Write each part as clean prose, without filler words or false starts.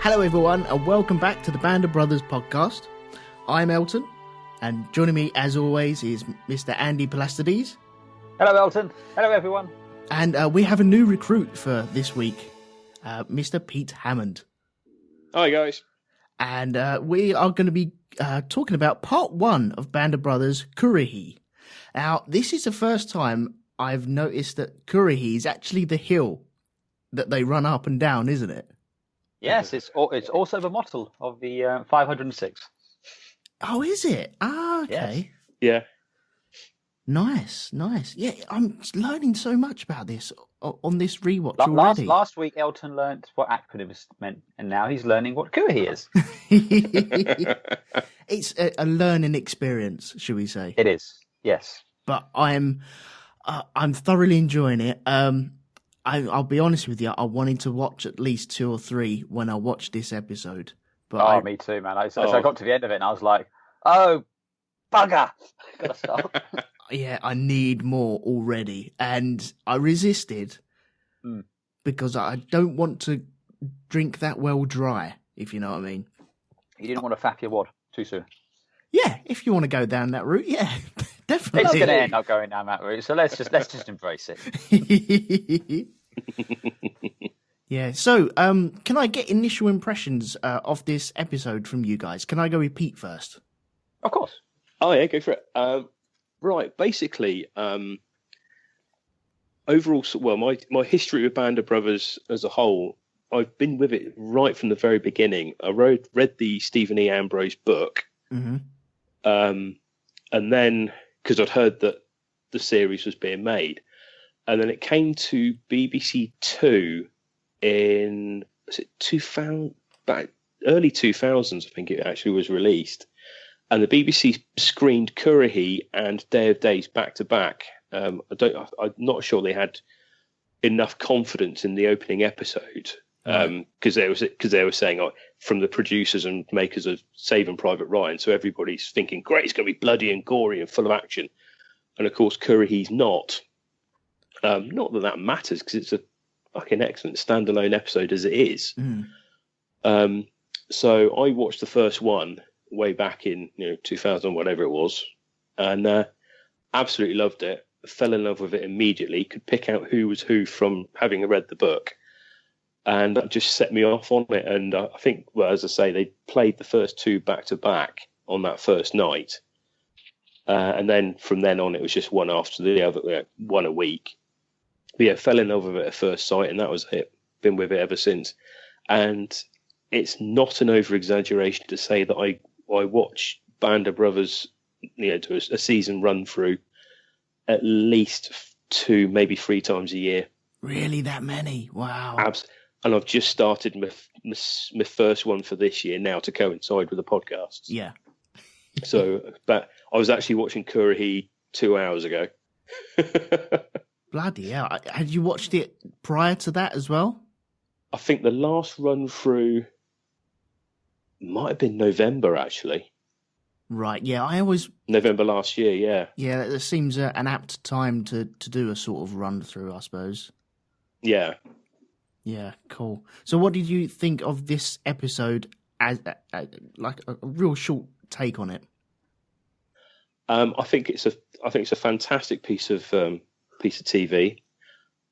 Hello everyone and welcome back to the Band of Brothers podcast. I'm Elton and joining me as always is Mr Andy Palastides. Hello Elton, hello everyone. And we have a new recruit for this week, Mr Pete Hammond. Hi guys. And we are going to be talking about part 1 of Band of Brothers Currahee. Now this is the first time I've noticed that Currahee is actually the hill that they run up and down, isn't it? Yes, it's also the motto of the 506. Oh, is it? Ah, okay. Yes. Yeah. Nice. Yeah, I'm learning so much about this on this rewatch already. Last week, Elton learnt what acronyms meant, and now he's learning what Currahee is. It's a learning experience, shall we say? It is, yes. But I'm thoroughly enjoying it. I'll be honest with you, I wanted to watch at least 2 or 3 when I watched this episode. But me too, man. So I got to the end of it and I was like, oh, bugger. Gotta stop. Yeah, I need more already. And I resisted because I don't want to drink that well dry, if you know what I mean. You didn't want to fap your wad too soon. Yeah, if you want to go down that route, yeah, definitely. It's going to end up going down that route, so let's just embrace it. Yeah, so can I get initial impressions of this episode from you guys? Can I go with Pete first? Of course. Oh yeah, go for it. Right, basically, overall, well, my history with Band of Brothers as a whole, I've been with it right from the very beginning. I read the Stephen E. Ambrose book, and then because I'd heard that the series was being made, and then it came to BBC Two in early 2000s, I think it actually was released, and the BBC screened Currahee and Day of Days back to back. I'm not sure they had enough confidence in the opening episode because they were saying from the producers and makers of Saving Private Ryan, so everybody's thinking, great, it's going to be bloody and gory and full of action, and of course Currahee's not. Not that matters because it's a fucking excellent standalone episode as it is. So I watched the first one way back in 2000, whatever it was, and absolutely loved it. Fell in love with it immediately. Could pick out who was who from having read the book, and that just set me off on it. And I think, well, as I say, they played the first 2 back to back on that first night, and then from then on it was just one after the other, one a week. But yeah, fell in love with it at first sight, and that was it. Been with it ever since. And it's not an over-exaggeration to say that I watch Band of Brothers, to a season run through at least 2, maybe 3 times a year. Really, that many? Wow. And I've just started my first one for this year now to coincide with the podcasts. Yeah. So, but I was actually watching Currahee 2 hours ago. Bloody hell. Had you watched it prior to that as well? I think the last run through might have been November, actually. Right, yeah. November last year, yeah. Yeah, that seems an apt time to do a sort of run through, I suppose. Yeah. Yeah, cool. So what did you think of this episode as like a real short take on it? I think it's a fantastic piece of TV.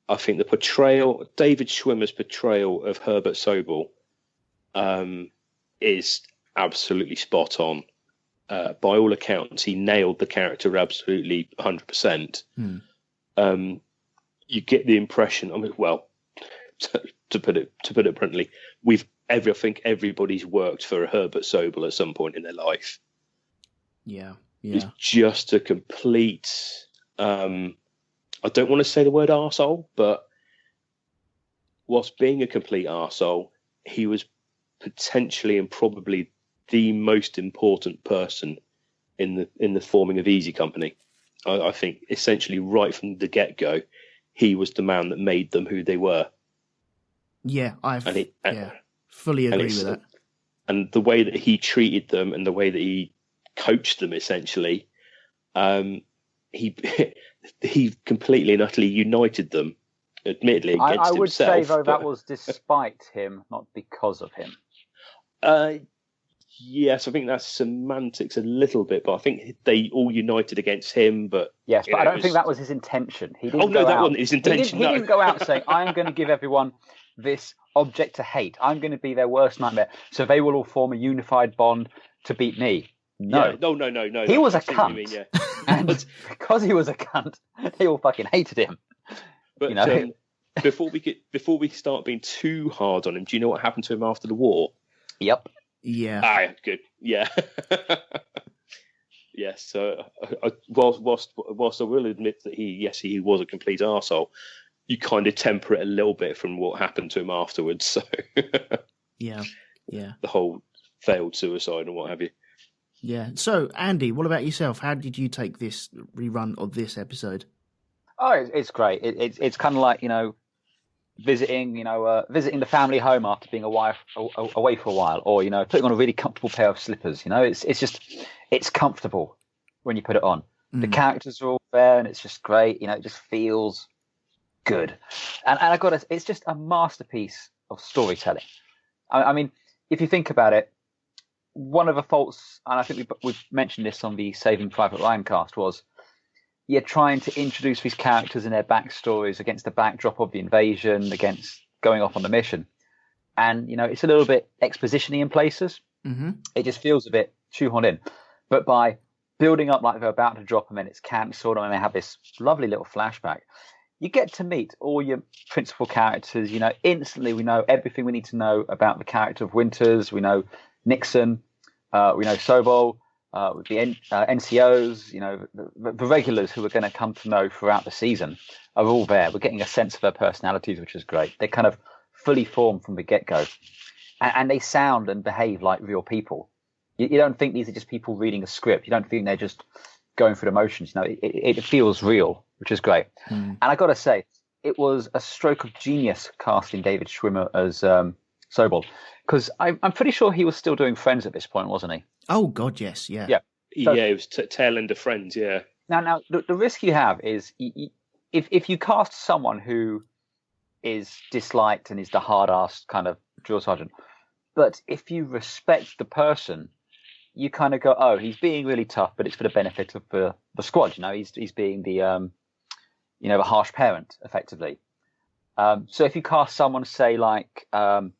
I think the portrayal, David Schwimmer's portrayal of Herbert Sobel, is absolutely spot on. By all accounts, he nailed the character absolutely 100%. You get the impression. I mean, well, to put it bluntly, I think everybody's worked for Herbert Sobel at some point in their life. Yeah. It's just a complete. I don't want to say the word arsehole, but whilst being a complete arsehole, he was potentially and probably the most important person in the forming of Easy Company. I think essentially right from the get-go, he was the man that made them who they were. Yeah, fully agree with that. And the way that he treated them and the way that he coached them, essentially, he completely and utterly united them. Admittedly, against I would himself, say though that was despite him, not because of him. Yes, I think that's semantics a little bit, but I think they all united against him. But yes, but I don't think that was his intention. He didn't that wasn't his intention. He didn't go out saying, "I'm going to give everyone this object to hate. I'm going to be their worst nightmare, so they will all form a unified bond to beat me." No, yeah, no. He was a cunt, mean, yeah. and because he was a cunt, they all fucking hated him. But before we start being too hard on him, do you know what happened to him after the war? Yep. Yeah. Good. Yeah. Yes. So, whilst I will admit that he was a complete arsehole, you kind of temper it a little bit from what happened to him afterwards. So. Yeah. The whole failed suicide and what have you. Yeah. So, Andy, what about yourself? How did you take this rerun of this episode? Oh, it's great. It's kind of like, visiting the family home after being away for a while, or putting on a really comfortable pair of slippers. It's comfortable when you put it on. The characters are all there, and it's just great. It just feels good. And it's just a masterpiece of storytelling. I mean, if you think about it, one of the faults, and I think we've mentioned this on the Saving Private Ryan cast, was you're trying to introduce these characters and their backstories against the backdrop of the invasion, against going off on the mission. And, it's a little bit exposition-y in places. Mm-hmm. It just feels a bit shoehorned in. But by building up like they're about to drop them and it's cancelled and they have this lovely little flashback, you get to meet all your principal characters. Instantly we know everything we need to know about the character of Winters. We know Nixon. We know Sobel. With the NCOs, the regulars who we're going to come to know throughout the season are all there. We're getting a sense of their personalities, which is great. They're kind of fully formed from the get-go. And they sound and behave like real people. You don't think these are just people reading a script. You don't think they're just going through the motions. It feels real, which is great. And I got to say, it was a stroke of genius casting David Schwimmer as Sobel, because I'm pretty sure he was still doing Friends at this point, wasn't he? Oh, God, yes, yeah. So, it was tail end of Friends, yeah. Now, the risk you have is if you cast someone who is disliked and is the hard-ass kind of drill sergeant, but if you respect the person, you kind of go, oh, he's being really tough, but it's for the benefit of the squad. He's being the the harsh parent, effectively. So if you cast someone, say, like top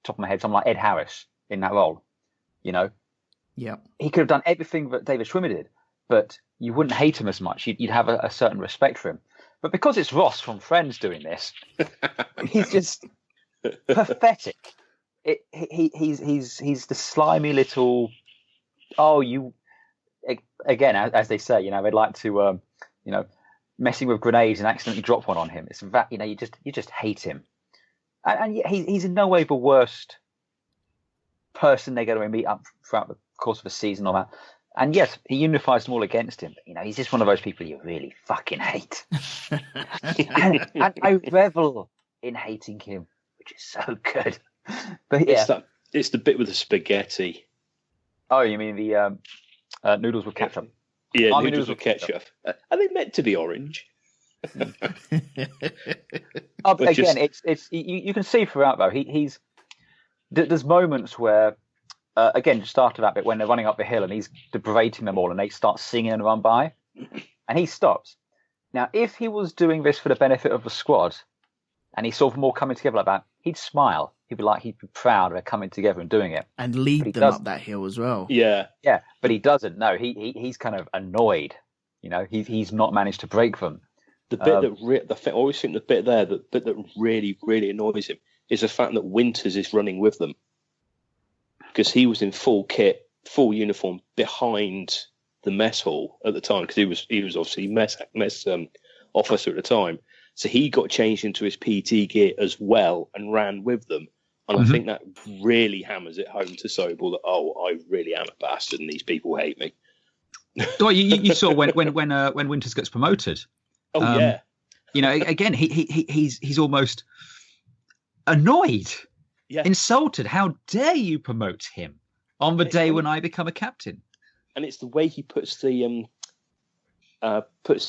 of my head, someone like Ed Harris in that role, yeah, he could have done everything that David Schwimmer did, but you wouldn't hate him as much. You'd have a certain respect for him. But because it's Ross from Friends doing this, he's just pathetic. He's the slimy little. Oh, you again, as they say, they'd like to, messing with grenades and accidentally drop one on him. It's that you just hate him, and yet he's in no way the worst person they're going to meet up throughout the course of a season or that. And yes, he unifies them all against him. But, he's just one of those people you really fucking hate. and I revel in hating him, which is so good. But yeah, it's the bit with the spaghetti. Oh, you mean the noodles with ketchup? Yeah, noodles with ketchup. Are they meant to be orange? But again, it's you can see throughout though. There's moments where, again, just after that bit when they're running up the hill and he's berating them all and they start singing and run by, and he stops. Now, if he was doing this for the benefit of the squad, and he saw them all coming together like that, he'd smile. He'd be proud of their coming together and doing it, and lead them up that hill as well. Yeah, but he doesn't. No, he's kind of annoyed. He's not managed to break them. The bit I always think the bit there that really really annoys him is the fact that Winters is running with them, because he was in full kit, full uniform behind the mess hall at the time, because he was obviously mess officer at the time. So he got changed into his PT gear as well and ran with them. And I think that really hammers it home to Sobel that, I really am a bastard and these people hate me. Well, you saw when Winters gets promoted. Oh, yeah. Again, he's almost annoyed, insulted. How dare you promote him on the day when I become a captain? And it's the way he puts the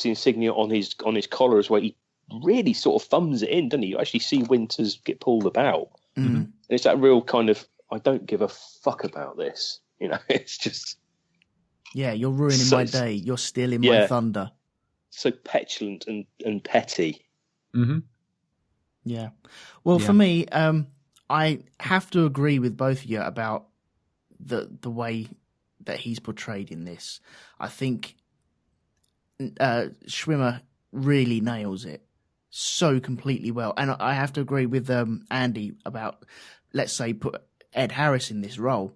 insignia on his collar as well. He really sort of thumbs it in, doesn't he? You actually see Winters get pulled about. Mm-hmm. And it's that real kind of I don't give a fuck about this. You know, it's just... Yeah, you're ruining my day. You're stealing my thunder. So petulant and petty. Mm-hmm. Yeah. Well, for me, I have to agree with both of you about the way that he's portrayed in this. I think Schwimmer really nails it so completely well. And I have to agree with Andy about, let's say, put Ed Harris in this role.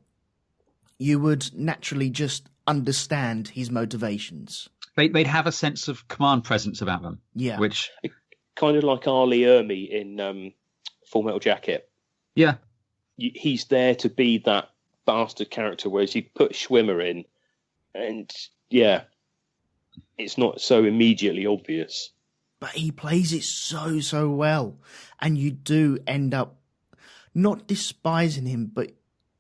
You would naturally just understand his motivations. They'd have a sense of command presence about them. Yeah. Which... Kind of like Arlie Ermy in Full Metal Jacket. Yeah. He's there to be that bastard character, whereas you put Schwimmer in, and it's not so immediately obvious. But he plays it so well. And you do end up not despising him, but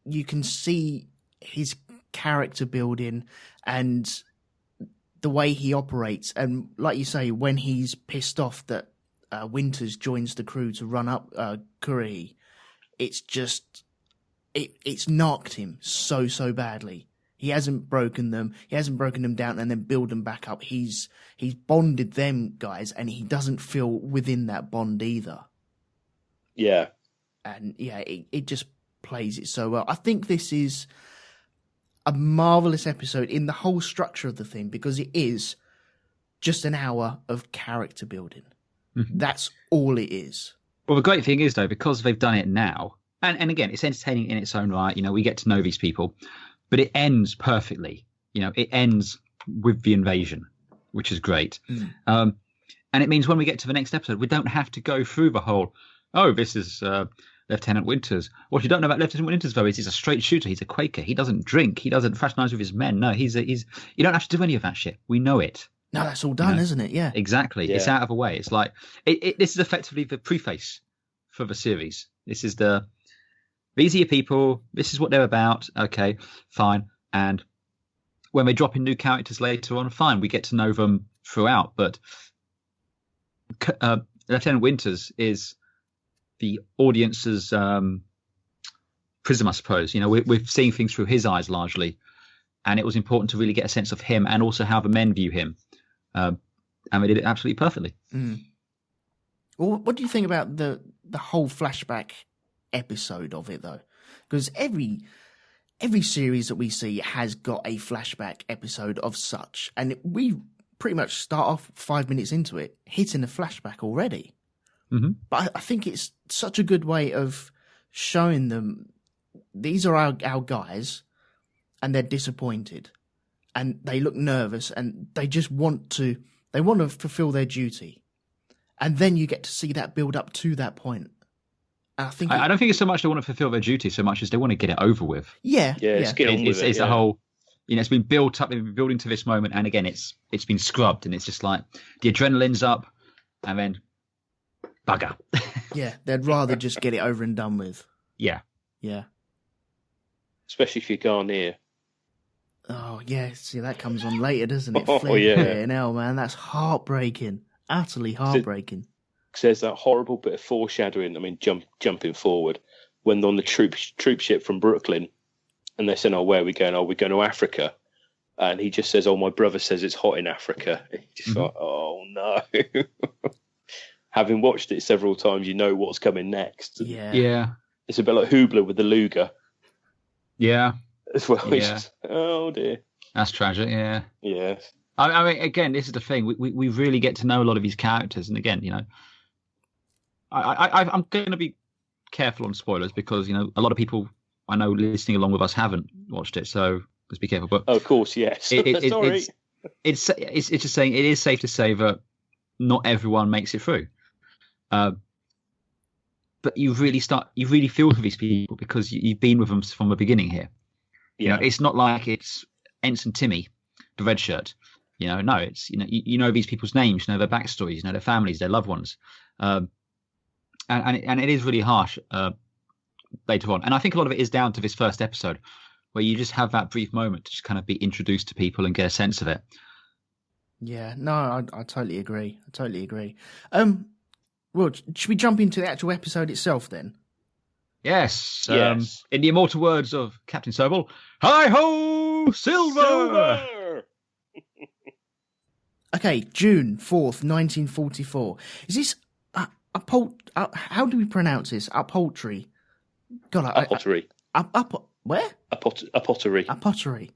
you can see his character building and the way he operates. And like you say, when he's pissed off that Winters joins the crew to run up Currahee, it's just it's knocked him so badly. He hasn't broken them. He hasn't broken them down and then build them back up. He's bonded them guys, and he doesn't feel within that bond either. Yeah, and it just plays it so well. I think this is a marvelous episode in the whole structure of the thing, because it is just an hour of character building. Mm-hmm. That's all it is. Well, the great thing is, though, because they've done it now, and again, it's entertaining in its own right. You know, we get to know these people, but it ends perfectly. You know, it ends with the invasion, which is great. Mm. And it means when we get to the next episode, we don't have to go through the whole, this is Lieutenant Winters. What you don't know about Lieutenant Winters, though, is he's a straight shooter. He's a Quaker. He doesn't drink. He doesn't fraternize with his men. No, he's you don't have to do any of that shit. We know it. No, that's all done, isn't it? Yeah. Exactly. Yeah. It's out of the way. It's like, this is effectively the preface for the series. This is these are your people. This is what they're about. Okay, fine. And when they drop in new characters later on, fine, we get to know them throughout. But Lieutenant Winters is the audience's prism, I suppose. You know, we're seeing things through his eyes largely. And it was important to really get a sense of him and also how the men view him. And they did it absolutely perfectly. Mm. Well, what do you think about the whole flashback episode of it, though? Because every series that we see has got a flashback episode of such. And we pretty much start off 5 minutes into it, hitting a flashback already. Mm-hmm. But I think it's such a good way of showing them these are our guys, and they're disappointed, and they look nervous, and they just want to fulfill their duty, and then you get to see that build up to that point. And I don't think it's so much they want to fulfill their duty so much as they want to get it over with. Yeah. It's a whole, it's been built up, they've been building to this moment, and again, it's been scrubbed, and it's just like the adrenaline's up, and then bugger. Yeah, they'd rather just get it over and done with. Yeah. Especially if you're Garnier. Oh, yeah. See, that comes on later, doesn't it? Oh, yeah. Now, man, that's heartbreaking. Utterly heartbreaking. Because there's that horrible bit of foreshadowing, I mean, jumping forward, when they're on the troop ship from Brooklyn, and they're saying, where are we going? We're going to Africa. And he just says, my brother says it's hot in Africa. Just like, oh, no. Having watched it several times, you know what's coming next. Yeah. It's a bit like Hubler with the Luger. Yeah. As well. Yeah. Just, oh dear. That's tragic. Yeah. Yeah. I mean, again, this is the thing. We really get to know a lot of these characters, and again, I'm going to be careful on spoilers because a lot of people I know listening along with us haven't watched it, so let's be careful. But of course, yes. Sorry. It's just saying it is safe to say that not everyone makes it through. But you really feel for these people because you've been with them from the beginning here. Yeah. It's not like it's Ensign Timmy, the red shirt. No, it's you know these people's names, their backstories, their families, their loved ones, and it is really harsh later on. And I think a lot of it is down to this first episode, where you just have that brief moment to just kind of be introduced to people and get a sense of it. Yeah, no, I totally agree. Well, should we jump into the actual episode itself then? Yes. Yes. In the immortal words of Captain Sobel, hi ho, silver! Okay, June 4th, 1944. Is this how do we pronounce this? Upholstery. God, pottery. Where? A pottery. A pottery.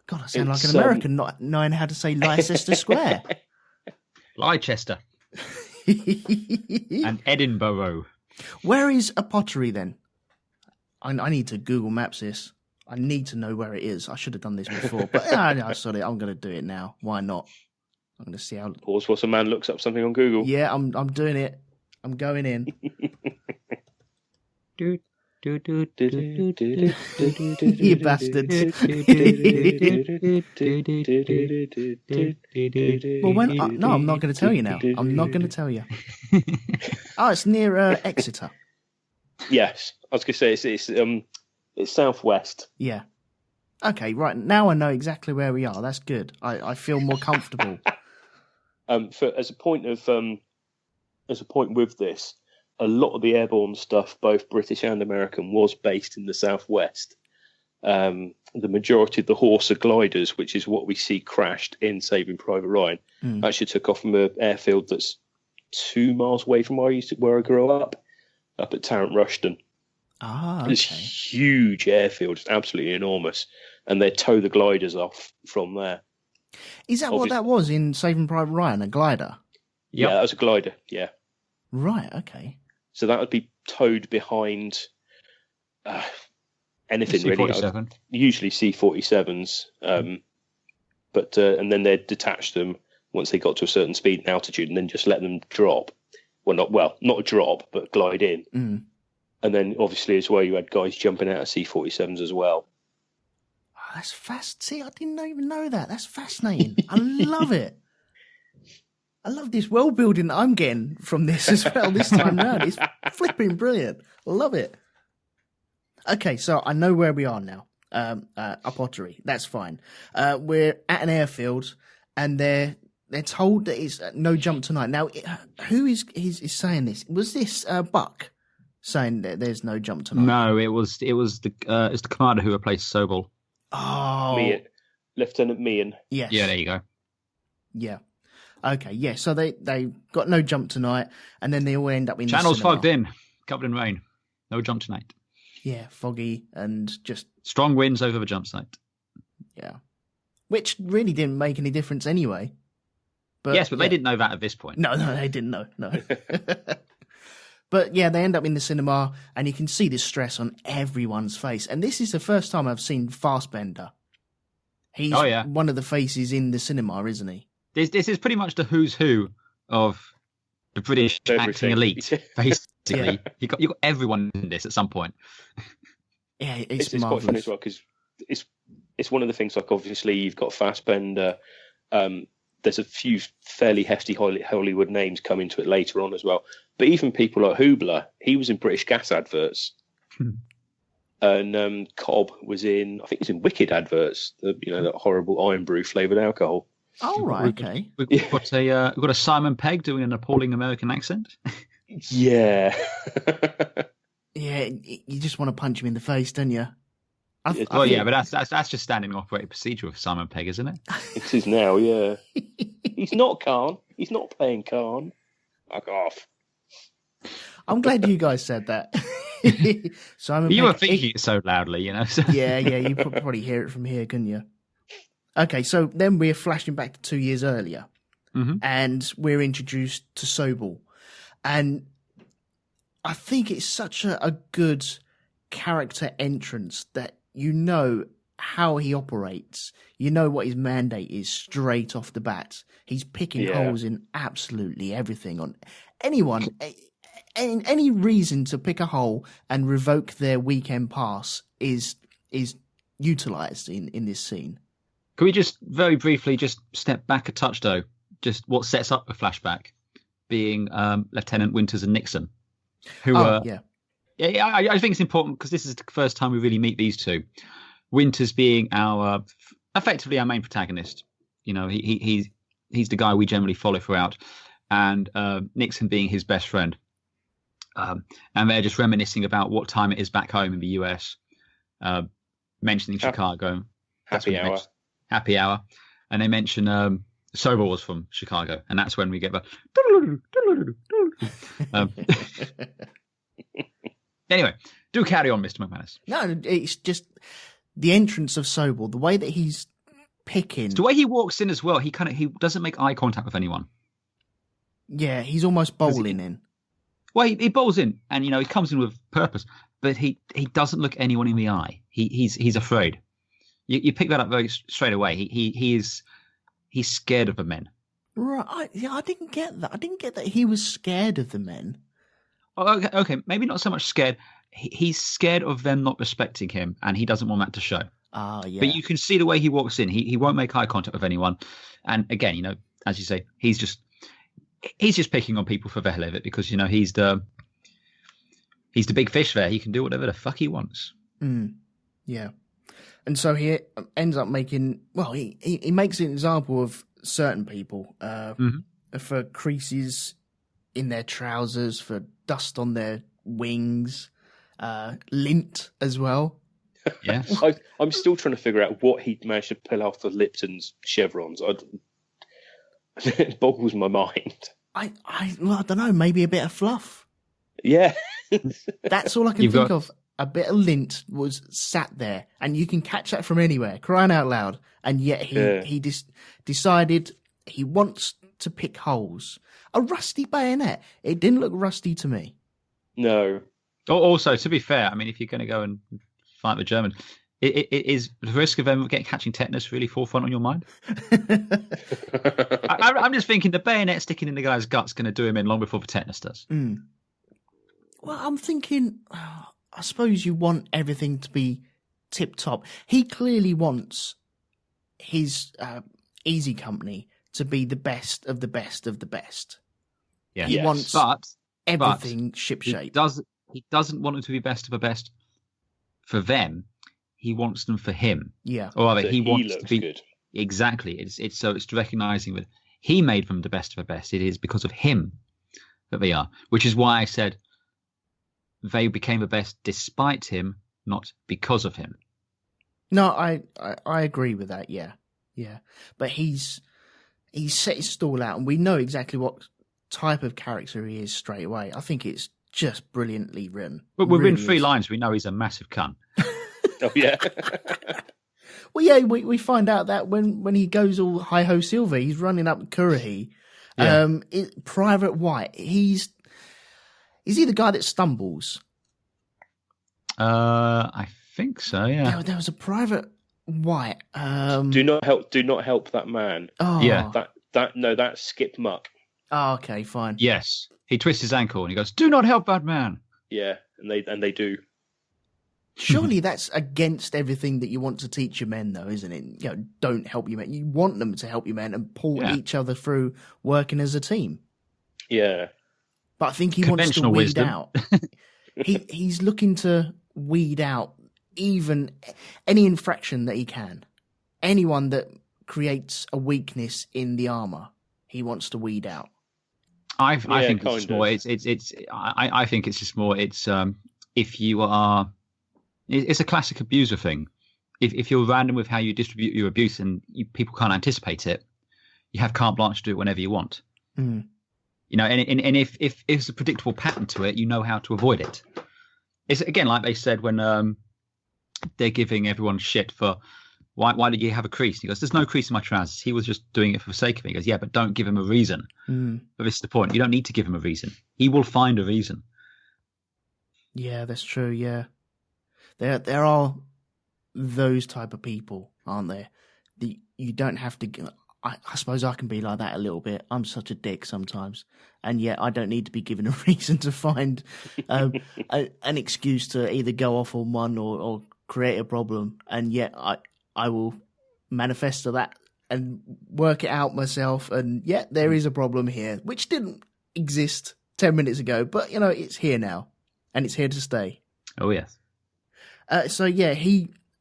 God, I sound like It's, an American not knowing how to say Leicester Square. Leicester. And Edinburgh. Where is a pottery then? I need to Google Maps this. I need to know where it is. I should have done this before, but I saw it. I'm going to do it now. Why not? I'm going to see how. Pause whilst a man looks up something on Google. Yeah, I'm doing it. I'm going in. You bastards. Well, no, I'm not going to tell you now. I'm not going to tell you. Oh, it's near Exeter. Yes, I was going to say it's southwest. Yeah. Okay, right. Now I know exactly where we are. That's good. I feel more comfortable. As a point with this, a lot of the airborne stuff, both British and American, was based in the southwest. The majority of the Horsa gliders, which is what we see crashed in Saving Private Ryan, actually took off from an airfield that's 2 miles away from where I grew up at Tarrant Rushton. Ah, okay. This huge airfield, it's absolutely enormous, and they tow the gliders off from there. Is that what that was in Saving Private Ryan, a glider? Yep. Yeah, that was a glider, yeah. Right, okay. So that would be towed behind anything C-47. really. Usually C-47s, but and then they'd detach them once they got to a certain speed and altitude, and then just let them drop. Not drop, but glide in. Mm. And then obviously as well, you had guys jumping out of C-47s as well. Oh, that's fast. See, I didn't even know that. That's fascinating. I love it. I love this world building that I'm getting from this as well this time round. It's flipping brilliant. I love it. Okay, so I know where we are now. A pottery. That's fine. We're at an airfield, and they're told that it's no jump tonight. Now, who is saying this? Was this Buck saying that there's no jump tonight? No, it was the commander who replaced Sobel. Oh, Lieutenant Meehan. Yes. Yeah, there you go. Yeah. Okay, yeah, so they got no jump tonight, and then they all end up in Channels the cinema. fogged in, covered in rain. No jump tonight. Yeah, foggy and just... Strong winds over the jump site. Yeah. Which really didn't make any difference anyway. But, yes, but they didn't know that at this point. No, they didn't know, no. But yeah, they end up in the cinema, and you can see the stress on everyone's face. And this is the first time I've seen Fassbender. He's one of the faces in the cinema, isn't he? This is pretty much the who's who of the British acting elite, basically. You got everyone in this at some point. Yeah, it's quite funny as well, because it's one of the things, like obviously you've got Fassbender, there's a few fairly hefty Hollywood names come into it later on as well. But even people like Hubler, he was in British Gas adverts. And Cobb was in Wicked adverts, that horrible iron brew flavoured alcohol. Oh, right, okay. We've got a Simon Pegg doing an appalling American accent. Yeah. Yeah, you just want to punch him in the face, don't you? But that's just standing operating procedure with Simon Pegg, isn't it? It is now, yeah. He's not Khan. He's not playing Khan. Fuck off. I'm glad you guys said that. Simon you Pegg, were thinking it so loudly, So. Yeah, you could probably hear it from here, couldn't you? Okay, so then we're flashing back to 2 years earlier, and we're introduced to Sobel. And I think it's such a good character entrance that you know how he operates. You know what his mandate is straight off the bat. He's picking holes in absolutely everything on anyone. Any reason to pick a hole and revoke their weekend pass is utilised in this scene. Can we just very briefly just step back a touch, though? Just what sets up the flashback being Lieutenant Winters and Nixon, who I think it's important because this is the first time we really meet these two. Winters being effectively our main protagonist. He's the guy we generally follow throughout, and Nixon being his best friend. and they're just reminiscing about what time it is back home in the US, mentioning Chicago. Happy hour. Happy hour. And they mention Sobel was from Chicago, and that's when we get the... Anyway, do carry on, Mr. McManus. No, it's just the entrance of Sobel, the way that he's picking. It's the way he walks in as well. He doesn't make eye contact with anyone. Yeah, he's almost bowling in. Well, he bowls in, and he comes in with purpose, but he doesn't look anyone in the eye. He's afraid. You pick that up very straight away. He's scared of the men. Right. I didn't get that. I didn't get that he was scared of the men. Oh, okay. Maybe not so much scared. He's scared of them not respecting him, and he doesn't want that to show. Ah, yeah. But you can see the way he walks in. He won't make eye contact with anyone. And again, as you say, he's just picking on people for the hell of it because he's the big fish there. He can do whatever the fuck he wants. Yeah. And so he ends up making, well, he makes an example of certain people for creases in their trousers, for dust on their wings, lint as well. Yeah. I'm still trying to figure out what he managed to pull off the Lipton's chevrons. It boggles my mind. I don't know, maybe a bit of fluff. Yeah. That's all I can think of. A bit of lint was sat there, and you can catch that from anywhere, crying out loud. And yet he decided he wants to pick holes. A rusty bayonet. It didn't look rusty to me. No. Also, to be fair, I mean, if you're going to go and fight the Germans, it is the risk of them catching tetanus really forefront on your mind? I'm just thinking the bayonet sticking in the guy's gut's going to do him in long before the tetanus does. Well, I'm thinking, I suppose you want everything to be tip-top. He clearly wants his Easy Company to be the best of the best of the best. Yeah. He wants everything ship-shape. He doesn't want them to be best of the best for them. He wants them for him. Yeah. Or rather, he wants looks to be good. Exactly. It's recognizing that he made them the best of the best. It is because of him that they are, which is why I said they became the best despite him, not because of him. No, I agree with that. Yeah. But he's set his stall out, and we know exactly what type of character he is straight away. I think it's just brilliantly written. But within really 3 is. lines, we know he's a massive cunt. Oh, yeah. Well, yeah, we find out that when he goes all hi-ho silver, he's running up Currahee. Yeah. Private White, is he the guy that stumbles? I think so, yeah. There was a Private White. Do not help that man. Oh. Yeah. That's Skip Muck. Oh, okay, fine. Yes. He twists his ankle and he goes, "Do not help that man." Yeah, and they do. Surely that's against everything that you want to teach your men, though, isn't it? Don't help your men. You want them to help your men and pull each other through working as a team. Yeah. But I think he wants to weed wisdom. out. He's looking to weed out even any infraction that he can. Anyone that creates a weakness in the armor, he wants to weed out. I think it's more. I think it's just more. It's if you are, it's a classic abuser thing. If you're random with how you distribute your abuse and people can't anticipate it, you have carte blanche to do it whenever you want. Mm. And if it's a predictable pattern to it, you know how to avoid it. It's again like they said when they're giving everyone shit for why did you have a crease? He goes, "There's no crease in my trousers. He was just doing it for the sake of it." He goes, "Yeah, but don't give him a reason." But this is the point. You don't need to give him a reason. He will find a reason. Yeah, that's true. Yeah, there are those type of people, aren't there? You don't have to. I suppose I can be like that a little bit. I'm such a dick sometimes, and yet I don't need to be given a reason to find an excuse to either go off on one or create a problem, and yet I will manifest to that and work it out myself. And yet there is a problem here, which didn't exist 10 minutes ago, but it's here now, and it's here to stay. Oh yes. So yeah,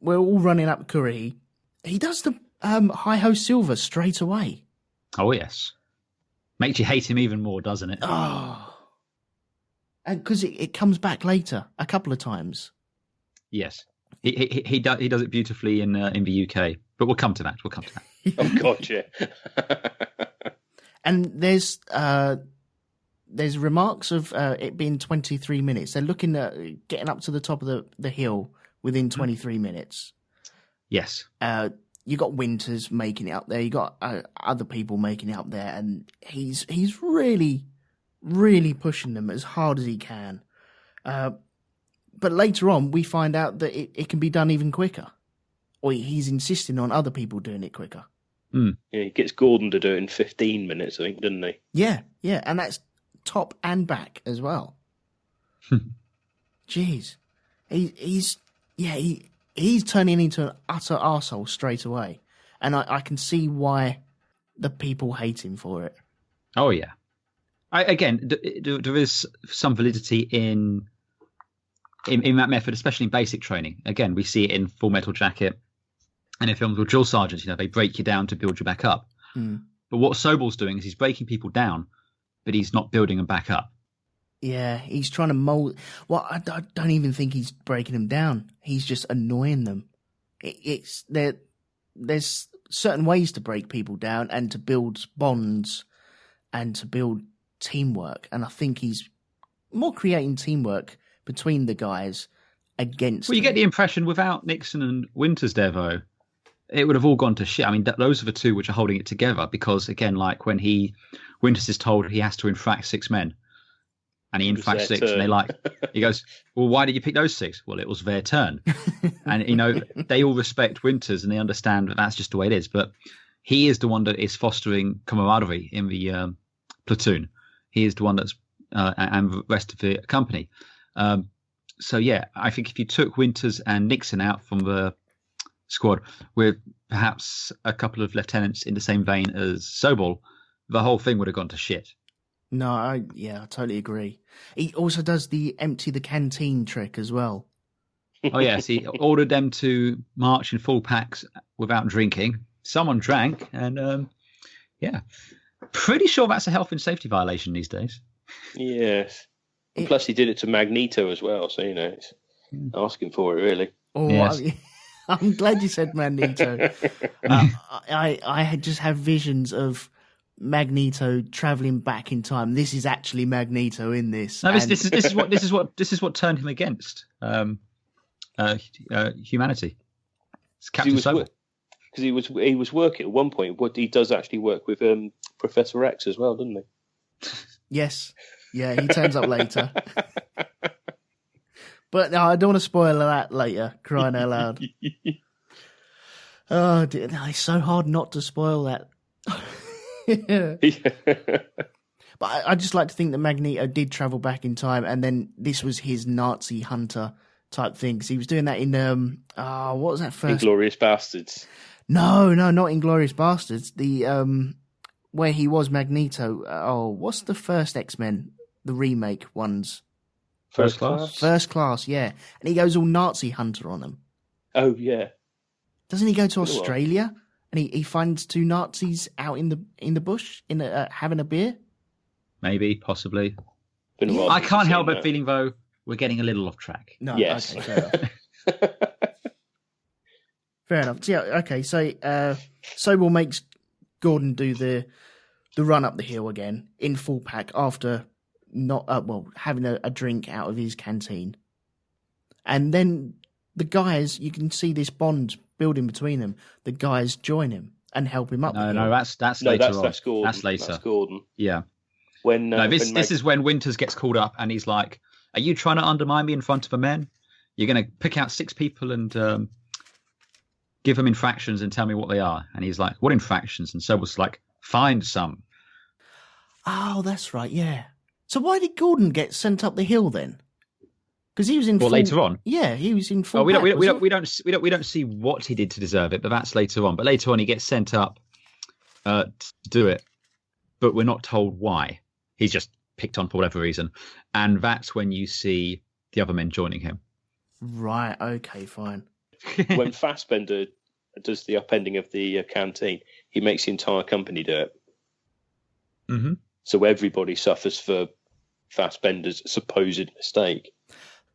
we're all running up Currahee. He does the hi-ho silver straight away. Oh yes. Makes you hate him even more, doesn't it? Oh. And because it comes back later a couple of times. Yes, he does it beautifully in the UK, but we'll come to that. Oh God, yeah. And there's remarks of it being 23 minutes. They're looking at getting up to the top of the hill within 23 minutes. Yes. You got Winters making it up there. You got other people making it up there, and he's really, really pushing them as hard as he can. But later on, we find out that it can be done even quicker, or he's insisting on other people doing it quicker. Yeah, he gets Gordon to do it in 15 minutes, I think, doesn't he? Yeah, and that's top and back as well. Jeez, he's turning into an utter arsehole straight away, and I can see why the people hate him for it. Oh yeah. There is some validity in that method, especially in basic training. Again, we see it in Full Metal Jacket and in films with drill sergeants. They break you down to build you back up. But what Sobel's doing is he's breaking people down, but he's not building them back up. Yeah, he's trying to mold. Well, I don't even think he's breaking them down. He's just annoying them. There's certain ways to break people down and to build bonds and to build teamwork. And I think he's more creating teamwork between the guys against. Well, you get the impression without Nixon and Winters there, though, it would have all gone to shit. I mean, those are the two which are holding it together because, again, like when Winters is told he has to infract 6 men. And he infracts 6, and he goes, well, why did you pick those 6? Well, it was their turn. And, they all respect Winters and they understand that that's just the way it is. But he is the one that is fostering camaraderie in the platoon. He is the one that's, and the rest of the company. So, yeah, I think if you took Winters and Nixon out from the squad with perhaps a couple of lieutenants in the same vein as Sobel, the whole thing would have gone to shit. No, I totally agree. He also does the empty the canteen trick as well. Oh, yes. He ordered them to march in full packs without drinking. Someone drank, and, pretty sure that's a health and safety violation these days. Yes. And plus, he did it to Magneto as well, so, it's asking for it, really. Oh, yes. I'm glad you said Magneto. I had just had visions of Magneto traveling back in time. This is actually Magneto in this. No, this is what turned him against humanity. It's Captain Sobel. Because he was working at one point. What he does actually work with Professor X as well, doesn't he? Yes. Yeah, he turns up later. But no, I don't want to spoil that later. Crying out loud. Oh, dear, it's so hard not to spoil that. But I just like to think that Magneto did travel back in time, and then this was his Nazi hunter type thing, because he was doing that in what was that first? Inglourious Bastards. No, not Inglourious Bastards. The where he was Magneto. What's the first X-Men? The remake ones. First Class. First Class, yeah. And he goes all Nazi hunter on them. Oh yeah. Doesn't he go to Australia? And he finds 2 Nazis out in the bush having a beer? Maybe, possibly. Yeah. I can't help but feeling, though, we're getting a little off track. No, yes. Okay, fair enough. Fair enough. Yeah, okay, so Sobel makes Gordon do the run up the hill again in full pack after not having a drink out of his canteen. And then the guys, you can see this bond building between them. The guys join him and help him up. No, that's later on. That's Gordon. That's later. That's Gordon. Yeah. This is when Winters gets called up and he's like, "Are you trying to undermine me in front of the men? You're going to pick out 6 people and give them infractions and tell me what they are." And he's like, "What infractions?" And Sobel's like, "Find some." Oh, that's right. Yeah. So why did Gordon get sent up the hill then? Because he was in. Later on. Yeah, he was in full. We don't see what he did to deserve it, but that's later on. But later on, he gets sent up to do it, but we're not told why. He's just picked on for whatever reason, and that's when you see the other men joining him. Right. Okay. Fine. When Fassbender does the upending of the canteen, he makes the entire company do it. Mm-hmm. So everybody suffers for Fassbender's supposed mistake.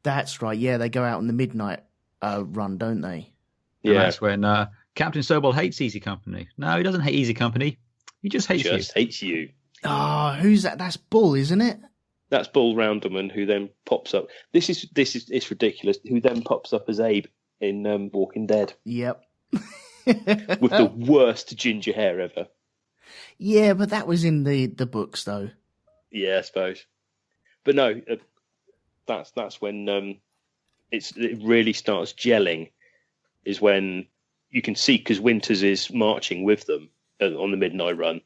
That's right. Yeah, they go out on the midnight run, don't they? And Yeah, that's when Captain Sobel hates Easy Company. No, he doesn't hate Easy Company. He just hates you. hates you. Oh, who's that? That's Bull, isn't it? That's Bull Rounderman, who then pops up. This is it's ridiculous. Who then pops up as Abe in Walking Dead Yep. with the worst ginger hair ever. Yeah, but that was in the books, though. Yeah, I suppose. But no, that's when it really starts gelling. Is when you can see, because Winters is marching with them on the midnight run,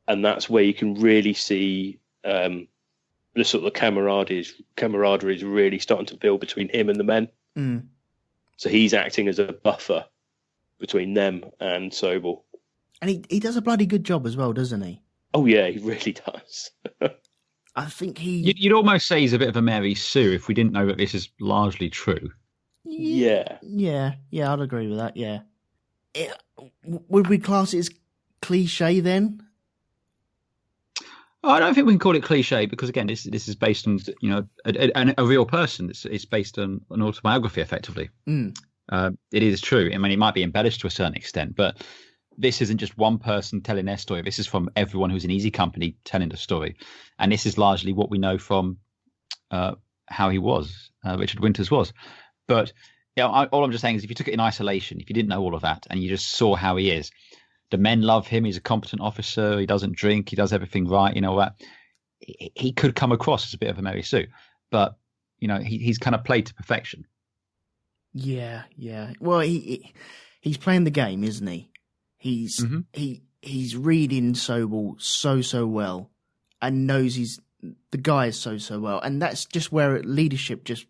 and that's where you can really see the sort of camaraderie is really starting to build between him and the men. Mm. So he's acting as a buffer between them and Sobel. And he does a bloody good job as well, doesn't he? Oh yeah, he really does. I think he... You'd almost say he's a bit of a Mary Sue if we didn't know that this is largely true. Yeah. Yeah, I'd agree with that, yeah. Would we class it as cliche then? I don't think we can call it cliche because, again, this is based on a real person. It's based on an autobiography, effectively. Mm. It is true. I mean, it might be embellished to a certain extent, but this isn't just one person telling their story. This is from everyone who's in Easy Company telling the story, and this is largely what we know from how he was, Richard Winters was. But all I'm just saying is, if you took it in isolation, if you didn't know all of that, and you just saw how he is. The men love him. He's a competent officer. He doesn't drink. He does everything right. That he could come across as a bit of a Mary Sue, but he's kind of played to perfection. Yeah. Well, he's playing the game, isn't he? He's reading Sobel so well, and knows the guy is so well, and that's just where leadership just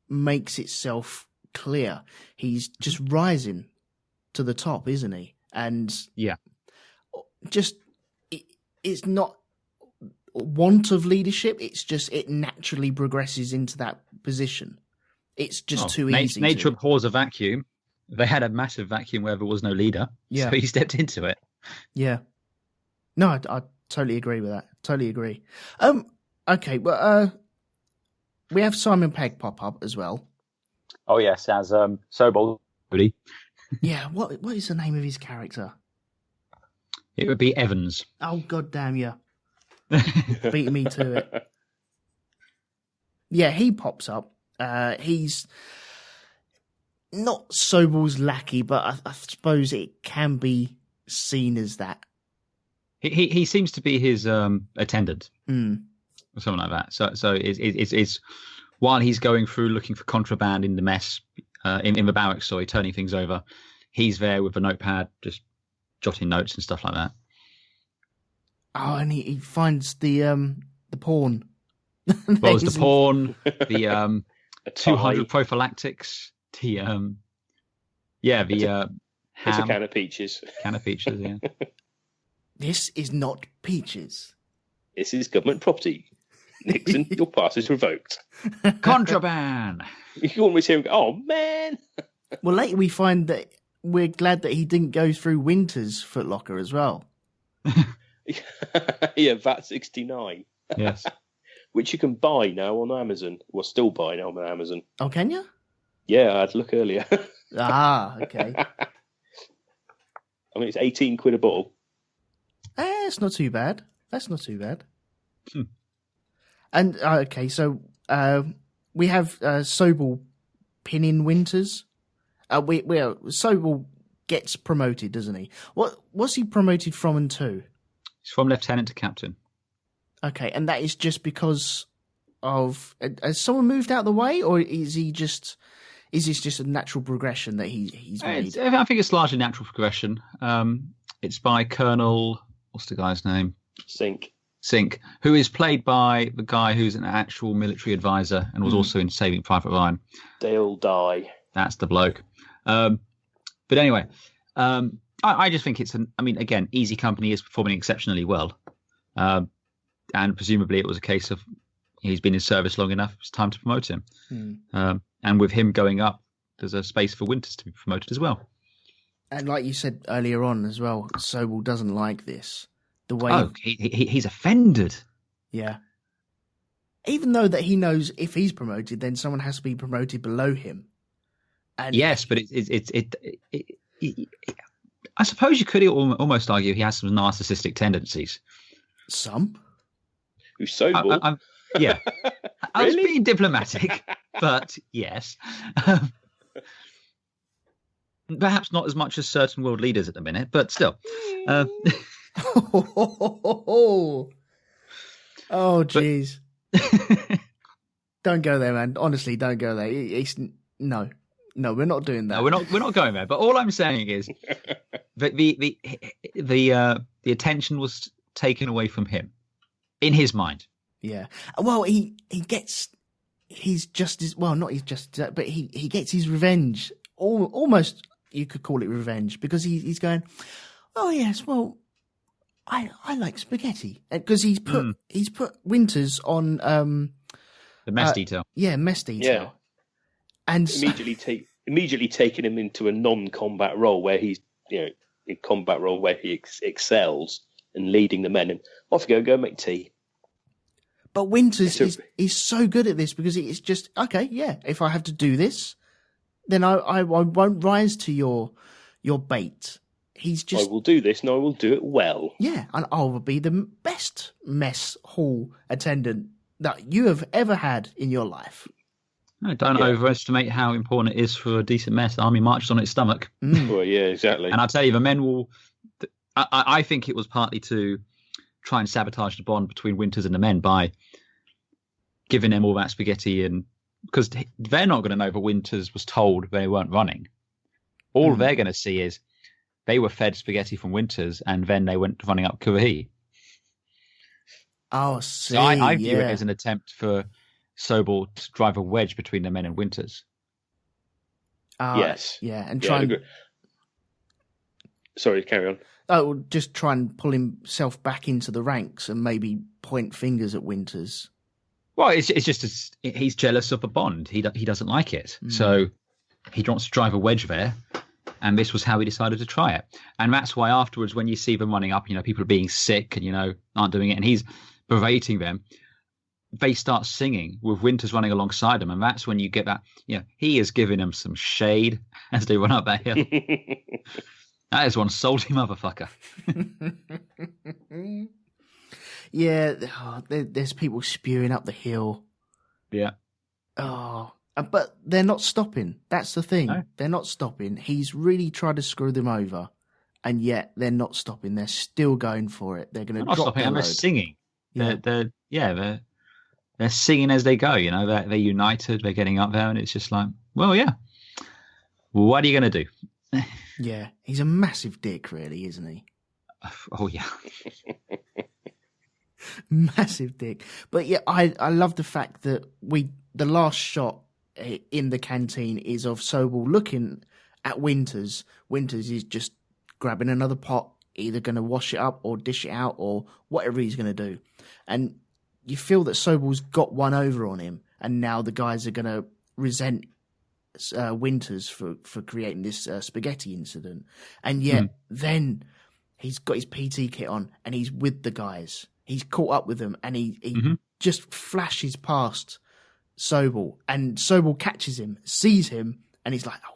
makes itself clear. He's just rising to the top, isn't he? And it's not want of leadership. It's just it naturally progresses into that position. It's just too easy. Nature abhors a vacuum. They had a massive vacuum where there was no leader. Yeah. So he stepped into it. Yeah. No, I totally agree with that. Totally agree. Okay, well, we have Simon Pegg pop up as well. Oh yes, as Sobel. Yeah, what is the name of his character? It would be Evans. Oh, god damn you. Beating me to it. Yeah, he pops up. He's not Sobel's lackey, but I suppose it can be seen as that. He seems to be his attendant. Mm. Or something like that. So it's while he's going through looking for contraband in the mess, in the barracks, turning things over, he's there with a notepad, just jotting notes and stuff like that. Oh, and he finds the porn. Well, there's the porn, the 200 prophylactics, the It's ham. a can of peaches. Can of peaches, yeah. This is not peaches. This is government property. Nixon, your pass is revoked. Contraband. You always hear him go, oh, man. Well, later we find that we're glad that he didn't go through Winter's footlocker as well. Yeah, VAT 69. Yes. Which you can buy now on Amazon. Well, still buy now on Amazon. Oh, can you? Yeah, I had to look earlier. Ah, okay. I mean, it's 18 quid a bottle. It's not too bad. That's not too bad. And, okay, so we have Sobel pinning Winters. Sobel gets promoted, doesn't he? What's he promoted from and to? He's from lieutenant to captain. Okay, and that is just because of has someone moved out of the way, or is this just a natural progression that he's made? I think it's largely natural progression. It's by Colonel, what's the guy's name? Sink, who is played by the guy who's an actual military advisor and was also in Saving Private Ryan. They'll die. That's the bloke. But anyway, I just think again, Easy Company is performing exceptionally well. And presumably it was a case of he's been in service long enough, it's time to promote him. And with him going up, there's a space for Winters to be promoted as well. And like you said earlier on as well, Sobel doesn't like this. The way he's offended. Yeah. even though that he knows if he's promoted, then someone has to be promoted below him. And yes, but I suppose you could almost argue he has some narcissistic tendencies. Some? Who's Sobel? Yeah. I was being diplomatic, but yes. Perhaps not as much as certain world leaders at the minute, but still. Oh, jeez. Don't go there, man. Honestly, don't go there. No, we're not doing that. No, we're not going there. But all I'm saying is that the attention was taken away from him in his mind. Yeah. Well, he's just as well. Not he's just, but he gets his revenge. Almost, you could call it revenge, because he's going, oh yes, well, I like spaghetti, because he's put Winters on The mess detail. Yeah, mess detail. Yeah. And immediately taking him into a non-combat role where he's, a combat role where he excels and leading the men, and off you go make tea. But Winters is so good at this because it's just, okay, yeah, if I have to do this, then I won't rise to your bait. He's just, I will do this and I will do it well. Yeah, and I will be the best mess hall attendant that you have ever had in your life. No, don't overestimate how important it is for a decent mess. The army marches on its stomach. Well, yeah, exactly. And I'll tell you, the men will... I think it was partly to try and sabotage the bond between Winters and the men by giving them all that spaghetti, and because they're not going to know that Winters was told they weren't running. All they're going to see is they were fed spaghetti from Winters, and then they went running up Currahee. Oh, see, so I view it as an attempt for Sobel to drive a wedge between the men and Winters. Yes. Yeah, and try and... Sorry, carry on. Oh, just try and pull himself back into the ranks and maybe point fingers at Winters. Well, it's just he's jealous of the bond. He doesn't like it, so he wants to drive a wedge there. And this was how he decided to try it. And that's why afterwards, when you see them running up, people are being sick and aren't doing it, and he's berating them, they start singing with Winters running alongside them, and that's when you get that. He is giving them some shade as they run up that hill. That is one salty motherfucker. Yeah, there's people spewing up the hill. Yeah. Oh, but they're not stopping. That's the thing. No. They're not stopping. He's really tried to screw them over, and yet they're not stopping. They're still going for it. They're going to drop their load. They're singing. Yeah. They're singing as they go. They're united. They're getting up there, and it's just like, well, yeah. What are you going to do? Yeah, he's a massive dick, really, isn't he? Oh, yeah. Massive dick. But yeah, I love the fact that the last shot in the canteen is of Sobel looking at Winters. Winters is just grabbing another pot, either going to wash it up or dish it out or whatever he's going to do. And you feel that Sobel's got one over on him, and now the guys are going to resent Winters for creating this spaghetti incident. And yet then he's got his PT kit on and he's with the guys. He's caught up with them, and he just flashes past Sobel, and Sobel catches him, sees him, and he's like, oh,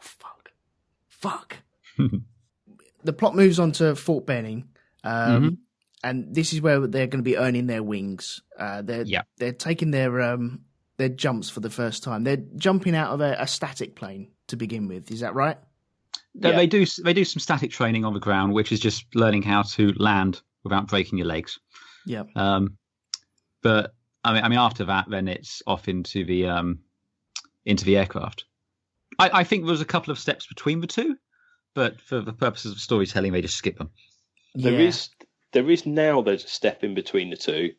fuck. The plot moves on to Fort Benning, and this is where they're going to be earning their wings. They're taking their jumps for the first time. They're jumping out of a static plane to begin with. Is that right? Yeah. They do some static training on the ground, which is just learning how to land without breaking your legs. Yeah. But I mean, after that, then it's off into the aircraft. I think there was a couple of steps between the two, but for the purposes of storytelling, they just skip them. Yeah. There is now there's a step in between the two,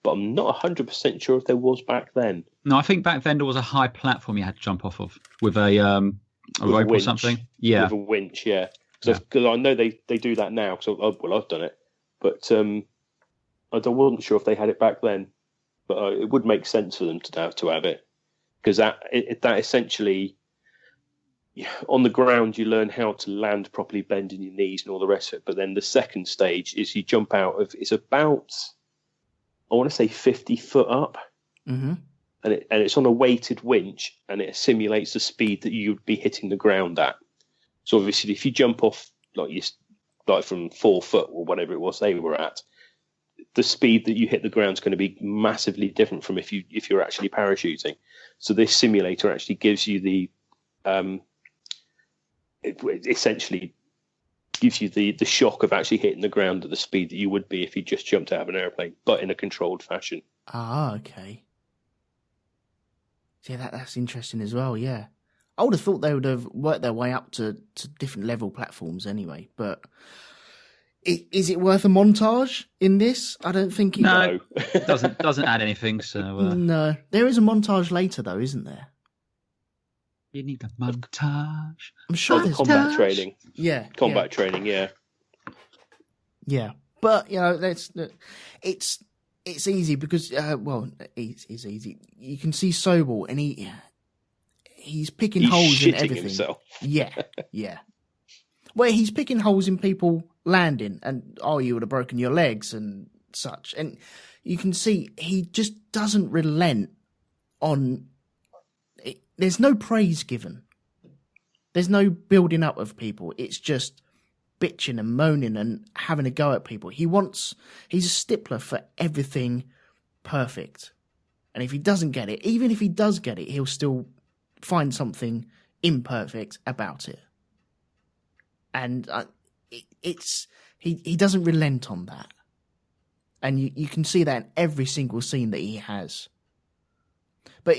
but I'm not 100% sure if there was back then. No, I think back then there was a high platform you had to jump off of with a rope or something. Yeah, with a winch. Yeah, because I know they do that now. Because I've done it, but I wasn't sure if they had it back then. But it would make sense for them to have it, because that essentially, on the ground you learn how to land properly, bending your knees and all the rest of it. But then the second stage is you jump out of, it's about, I want to say 50 foot up, Mm-hmm. and it's on a weighted winch, and it simulates the speed that you'd be hitting the ground at. So obviously, if you jump off like from 4 foot or whatever it was they were at, the speed that you hit the ground is going to be massively different from if you're actually parachuting. So this simulator actually gives you the it essentially gives you the shock of actually hitting the ground at the speed that you would be if you just jumped out of an airplane, but in a controlled fashion. Ah, okay. Yeah, that's interesting as well, yeah. I would have thought they would have worked their way up to different level platforms anyway, but is it worth a montage in this? I don't think it... No, doesn't add anything, so... No. There is a montage later, though, isn't there? You need a montage. I'm sure there's... Combat training. Yeah. Combat training, yeah. Yeah. But, you know, it's easy because, it's easy. You can see Sobel, and he's picking holes in everything. Himself. Yeah, yeah. Where he's picking holes in people landing, and you would have broken your legs and such. And you can see he just doesn't relent on. There's no praise given. There's no building up of people. It's just bitching and moaning and having a go at people. He's a stickler for everything perfect. And if he doesn't get it, even if he does get it, he'll still find something imperfect about it. And he doesn't relent on that. And you can see that in every single scene that he has. But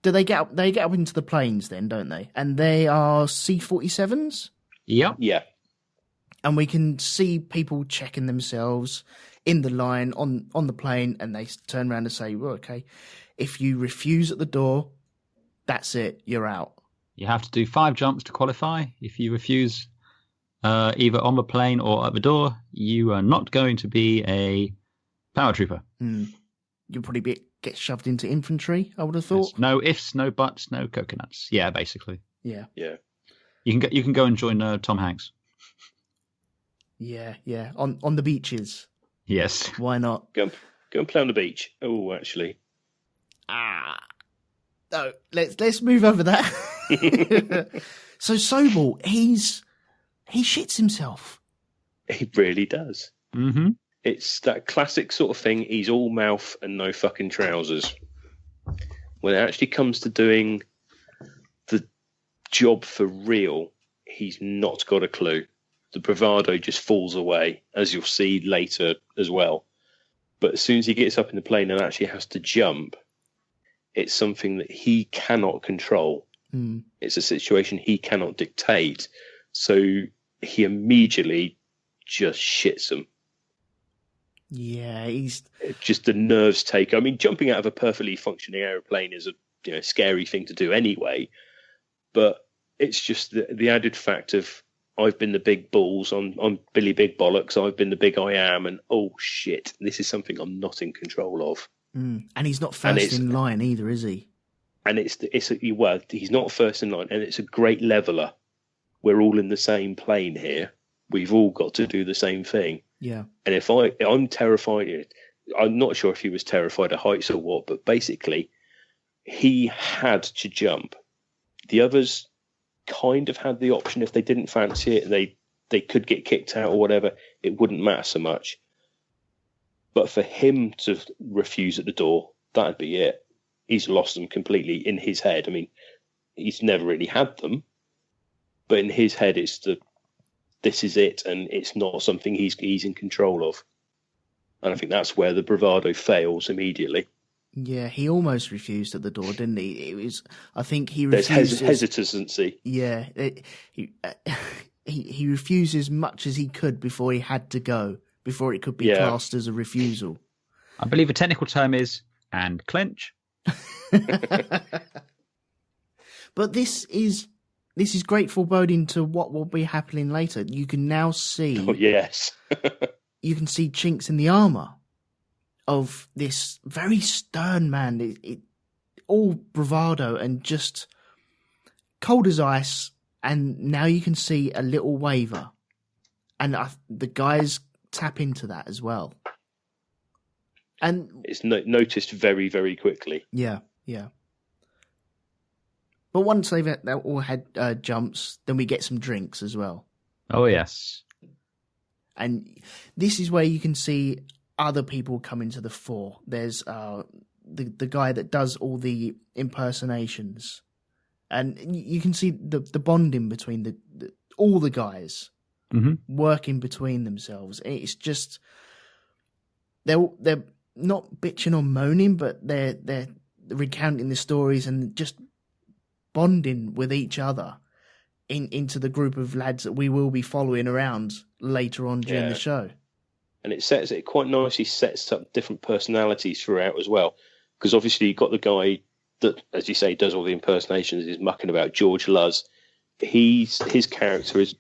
do they get up into the planes then, don't they? And they are C-47s? Yep. Yeah. And we can see people checking themselves in the line on the plane, and they turn around and say, well, okay, if you refuse at the door, that's it, you're out. You have to do 5 jumps to qualify. If you refuse either on the plane or at the door, you are not going to be a paratrooper. You'll probably get shoved into infantry, I would have thought. There's no ifs, no buts, no coconuts. Yeah, basically. Yeah. Yeah. You can go and join Tom Hanks. Yeah, yeah. On the beaches. Yes. Why not? Go and play on the beach. Oh, actually. No, let's move over that. So Sobel, he shits himself. He really does. Mm-hmm. It's that classic sort of thing. He's all mouth and no fucking trousers. When it actually comes to doing the job for real, he's not got a clue. The bravado just falls away, as you'll see later as well. But as soon as he gets up in the plane and actually has to jump, it's something that he cannot control. It's a situation he cannot dictate. So he immediately just shits him. Yeah, he's just the nerves take. I mean, jumping out of a perfectly functioning aeroplane is a scary thing to do anyway. But it's just the added fact of I've been the big balls, I'm Billy Big Bollocks, I've been the big I am, and oh shit, this is something I'm not in control of. And he's not first in line either, is he? And he's not first in line, and it's a great leveler. We're all in the same plane here. We've all got to do the same thing. Yeah. And if I'm terrified, I'm not sure if he was terrified of heights or what, but basically he had to jump. The others kind of had the option if they didn't fancy it, they could get kicked out or whatever. It wouldn't matter so much. But for him to refuse at the door, that'd be it. He's lost them completely in his head. I mean, he's never really had them, but in his head, it's this is it, and it's not something he's in control of. And I think that's where the bravado fails immediately. Yeah, he almost refused at the door, didn't he? It was, I think he refused. There's hesitancy. Yeah, he refused as much as he could before he had to go, before it could be classed as a refusal. I believe the technical term is and clench. But this is great foreboding to what will be happening later. You can now see. Oh yes. You can see chinks in the armor of this very stern man. It all bravado and just cold as ice. And now you can see a little waver, and the guys tap into that as well. And it's noticed very, very quickly. yeah. But once they've all had jumps, then we get some drinks as well. Oh, yes. And this is where you can see other people come into the fore. There's the guy that does all the impersonations. And you can see the bonding between all the guys working between themselves. It's just they're not bitching or moaning, but they're recounting the stories and just bonding with each other into the group of lads that we will be following around later on during the show. And it quite nicely sets up different personalities throughout as well. Because obviously you've got the guy that, as you say, does all the impersonations, is mucking about, George Luz. His character is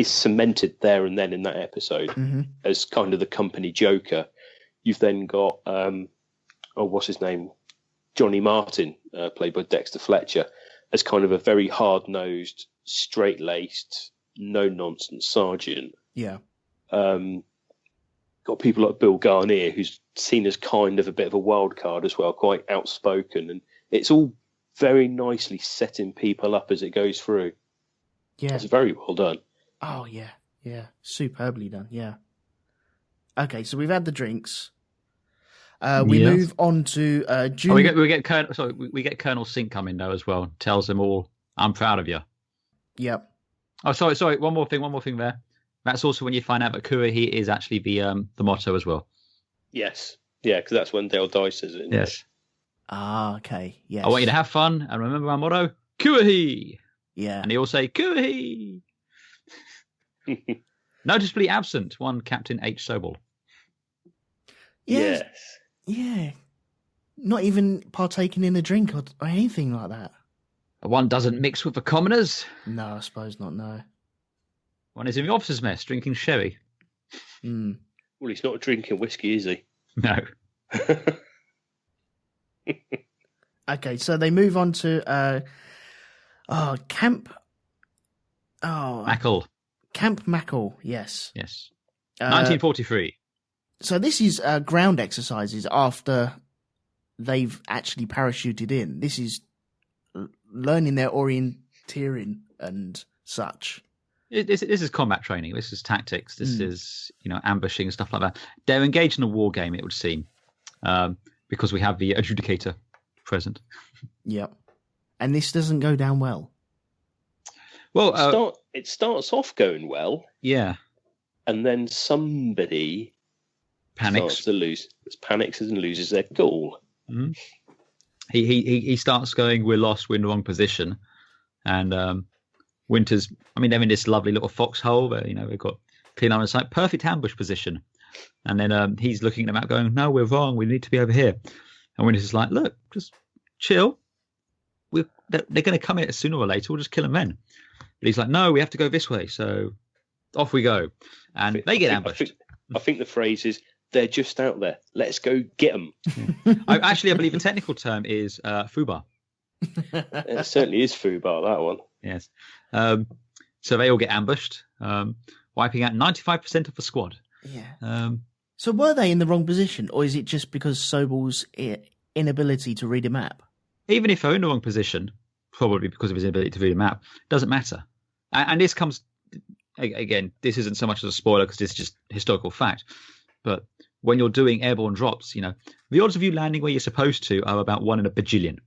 cemented there and then in that episode as kind of the company joker. You've then got what's his name? Johnny Martin, played by Dexter Fletcher, as kind of a very hard-nosed, straight-laced, no-nonsense sergeant. Yeah. Got people like Bill Garnier, who's seen as kind of a bit of a wild card as well, quite outspoken, and it's all very nicely setting people up as it goes through. Yeah. It's very well done. Oh, yeah. Superbly done, yeah. Okay, so we've had the drinks. We move on to June. We get Colonel Sink coming though as well. Tells them all, "I'm proud of you." Yep. Oh, sorry. One more thing there. That's also when you find out that Currahee is actually the motto as well. Yes, yeah, because that's when Dale Dice says it. Yes. Ah, okay. Yes. I want you to have fun and remember our motto: Currahee. Yeah. And they all say Currahee. Noticeably absent, one Captain H. Sobel. Yes. Yeah. Not even partaking in a drink or anything like that. One doesn't mix with the commoners. No, I suppose not, no. One is in the officers' mess drinking sherry. Mm. Well, he's not drinking whiskey, is he? No. Okay, so they move on to Camp... Oh, Mackle. Camp Mackle, yes. Yes. 1943. So this is ground exercises after they've actually parachuted in. This is learning their orienteering and such. This is combat training. This is tactics. This is, ambushing and stuff like that. They're engaged in a war game, it would seem, because we have the adjudicator present. Yep. And this doesn't go down well. Well, it starts off going well. Yeah. And then somebody panics and loses their cool. Mm-hmm. He starts going, "We're lost, we're in the wrong position." And Winter's, they're in this lovely little foxhole where, they've got clean line of sight, perfect ambush position. And then he's looking at the map going, "No, we're wrong, we need to be over here." And Winter's like, "Look, just chill. They're going to come in sooner or later, we'll just kill them then." But he's like, "No, we have to go this way." So off we go. And they get ambushed. I think the phrase is, "They're just out there. Let's go get them." Yeah. I believe the technical term is FUBAR. It certainly is FUBAR, that one. Yes. So they all get ambushed, wiping out 95% of the squad. Yeah. So were they in the wrong position, or is it just because Sobel's inability to read a map? Even if they're in the wrong position, probably because of his inability to read a map, doesn't matter. And this comes, again, this isn't so much as a spoiler because it's just historical fact. But when you're doing airborne drops, the odds of you landing where you're supposed to are about 1 in a bajillion.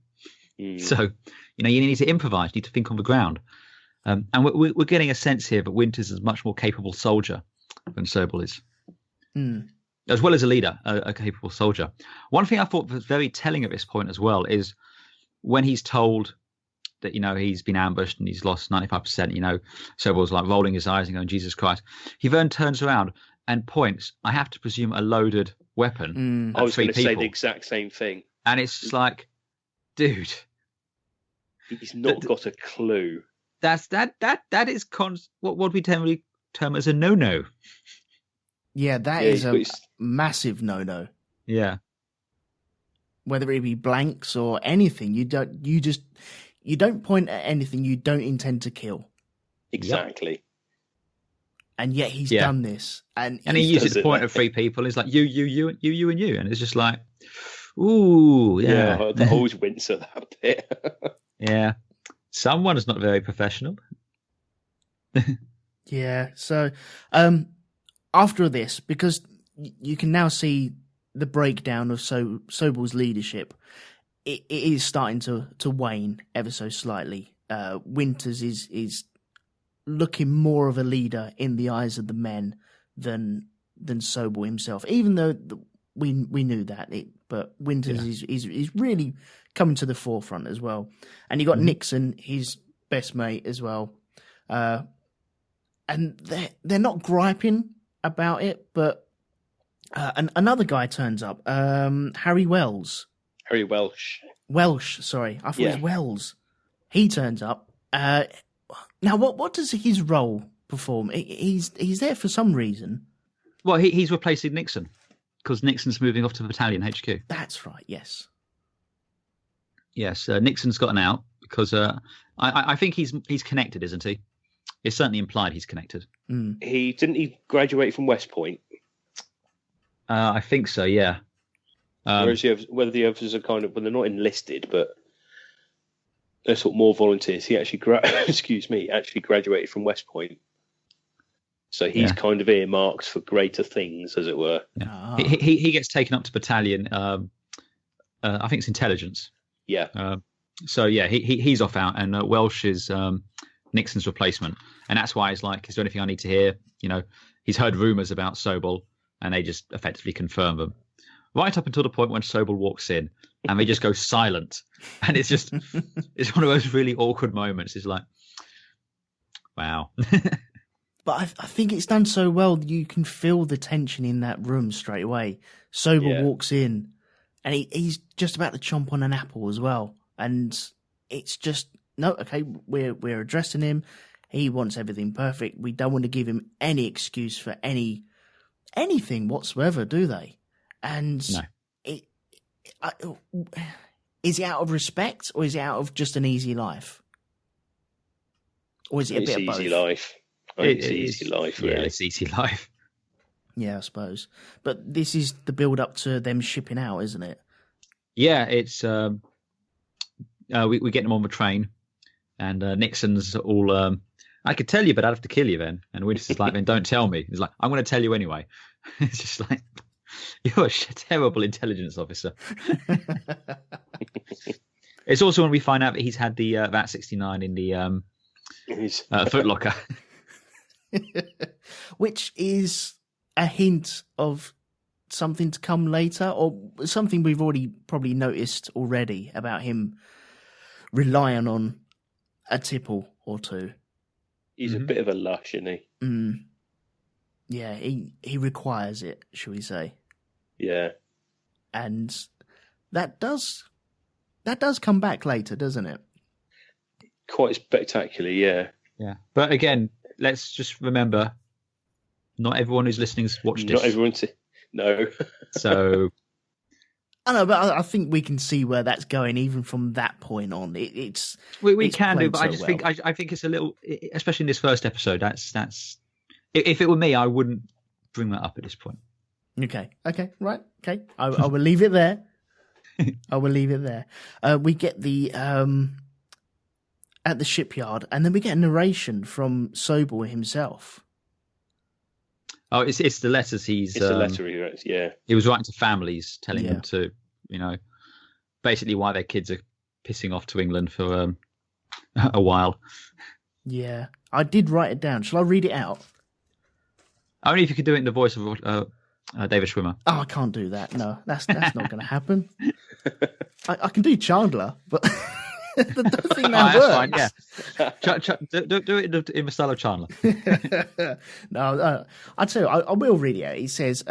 So, you need to improvise, you need to think on the ground. And we're getting a sense here that Winters is a much more capable soldier than Sobel is. As well as a leader, a capable soldier. One thing I thought was very telling at this point as well is when he's told that, he's been ambushed and he's lost 95%, Sobel's like rolling his eyes and going, "Jesus Christ." He then turns around and points, I have to presume, a loaded weapon at I was three going to people. say the exact same thing. And it's just like, dude, he's not got a clue. That is what we generally term as a no-no. Yeah, that is a massive no-no. Yeah. Whether it be blanks or anything, you don't point at anything you don't intend to kill. Exactly. and yet he's done this. And he uses the point of three people. It's like you, and you. And it's just like, ooh, yeah. I always wince at that bit. Yeah. Someone is not very professional. Yeah. So after this, because you can now see the breakdown of Sobel's leadership, it is starting to wane ever so slightly. Winters is looking more of a leader in the eyes of the men than Sobel himself, even though we knew that. But Winters is really coming to the forefront as well. And you got Nixon, his best mate as well. And they're not griping about it, but another guy turns up, Harry Welsh. Sorry, I thought it was Wells. He turns up. Now, what does his role perform? He's there for some reason. Well, he's replacing Nixon because Nixon's moving off to the battalion HQ. That's right. Yes. Yes, Nixon's gotten out because I think he's connected, isn't he? It's certainly implied he's connected. Mm. He graduate from West Point? I think so. Yeah. Whereas whether the others are kind of, well, they're not enlisted, but they're sort of more volunteers. He actually graduated from West Point, so he's kind of earmarked for greater things, as it were. Yeah. Ah. He gets taken up to battalion. I think it's intelligence. Yeah. So yeah, he's off out, and Welsh is Nixon's replacement, and that's why he's like, is there anything I need to hear? You know, he's heard rumours about Sobel, and they just effectively confirm them. Right up until the point when Sobel walks in and they just go silent. And it's just, it's one of those really awkward moments. It's like, wow. But I think it's done so well, you can feel the tension in that room straight away. Sobel walks in and he's just about to chomp on an apple as well. And it's just, no, okay, we're addressing him. He wants everything perfect. We don't want to give him any excuse for anything whatsoever, do they? And no. Is it out of respect or is it out of just an easy life? Or is it a bit of both? Easy life. It's easy life, really. Yeah, it's easy life. Yeah, I suppose. But this is the build up to them shipping out, isn't it? Yeah, it's we get them on the train, and Nixon's all. I could tell you, but I'd have to kill you then. And Winters is like, then don't tell me. He's like, I'm going to tell you anyway. It's just like, you're a terrible intelligence officer. It's also when we find out that he's had the VAT 69 in the footlocker. Which is a hint of something to come later, or something we've already probably noticed already about him relying on a tipple or two. He's a bit of a lush, isn't he? Mm. Yeah, he requires it, shall we say. Yeah. And that does come back later, doesn't it? Quite spectacularly, yeah. Yeah. But again, let's just remember, not everyone who's listening's watched this. Not everyone's... No. So... I know, but I think we can see where that's going even from that point on. We can do, but I just think I think it's a little, especially in this first episode. That's if it were me, I wouldn't bring that up at this point. Okay, right, okay. I will leave it there. I will leave it there. We get the at the shipyard, and then we get a narration from Sobel himself. Oh, it's the letters he's... It's the letter he writes, yeah. He was writing to families, telling them to, basically why their kids are pissing off to England for a while. Yeah, I did write it down. Shall I read it out? Only if you could do it in the voice of David Schwimmer. Oh, I can't do that. No, that's not going to happen. I can do Chandler, but... I don't think that works. That's fine, yeah. Do it in the style of Chandler. No, I'll tell you, I will read it. He says,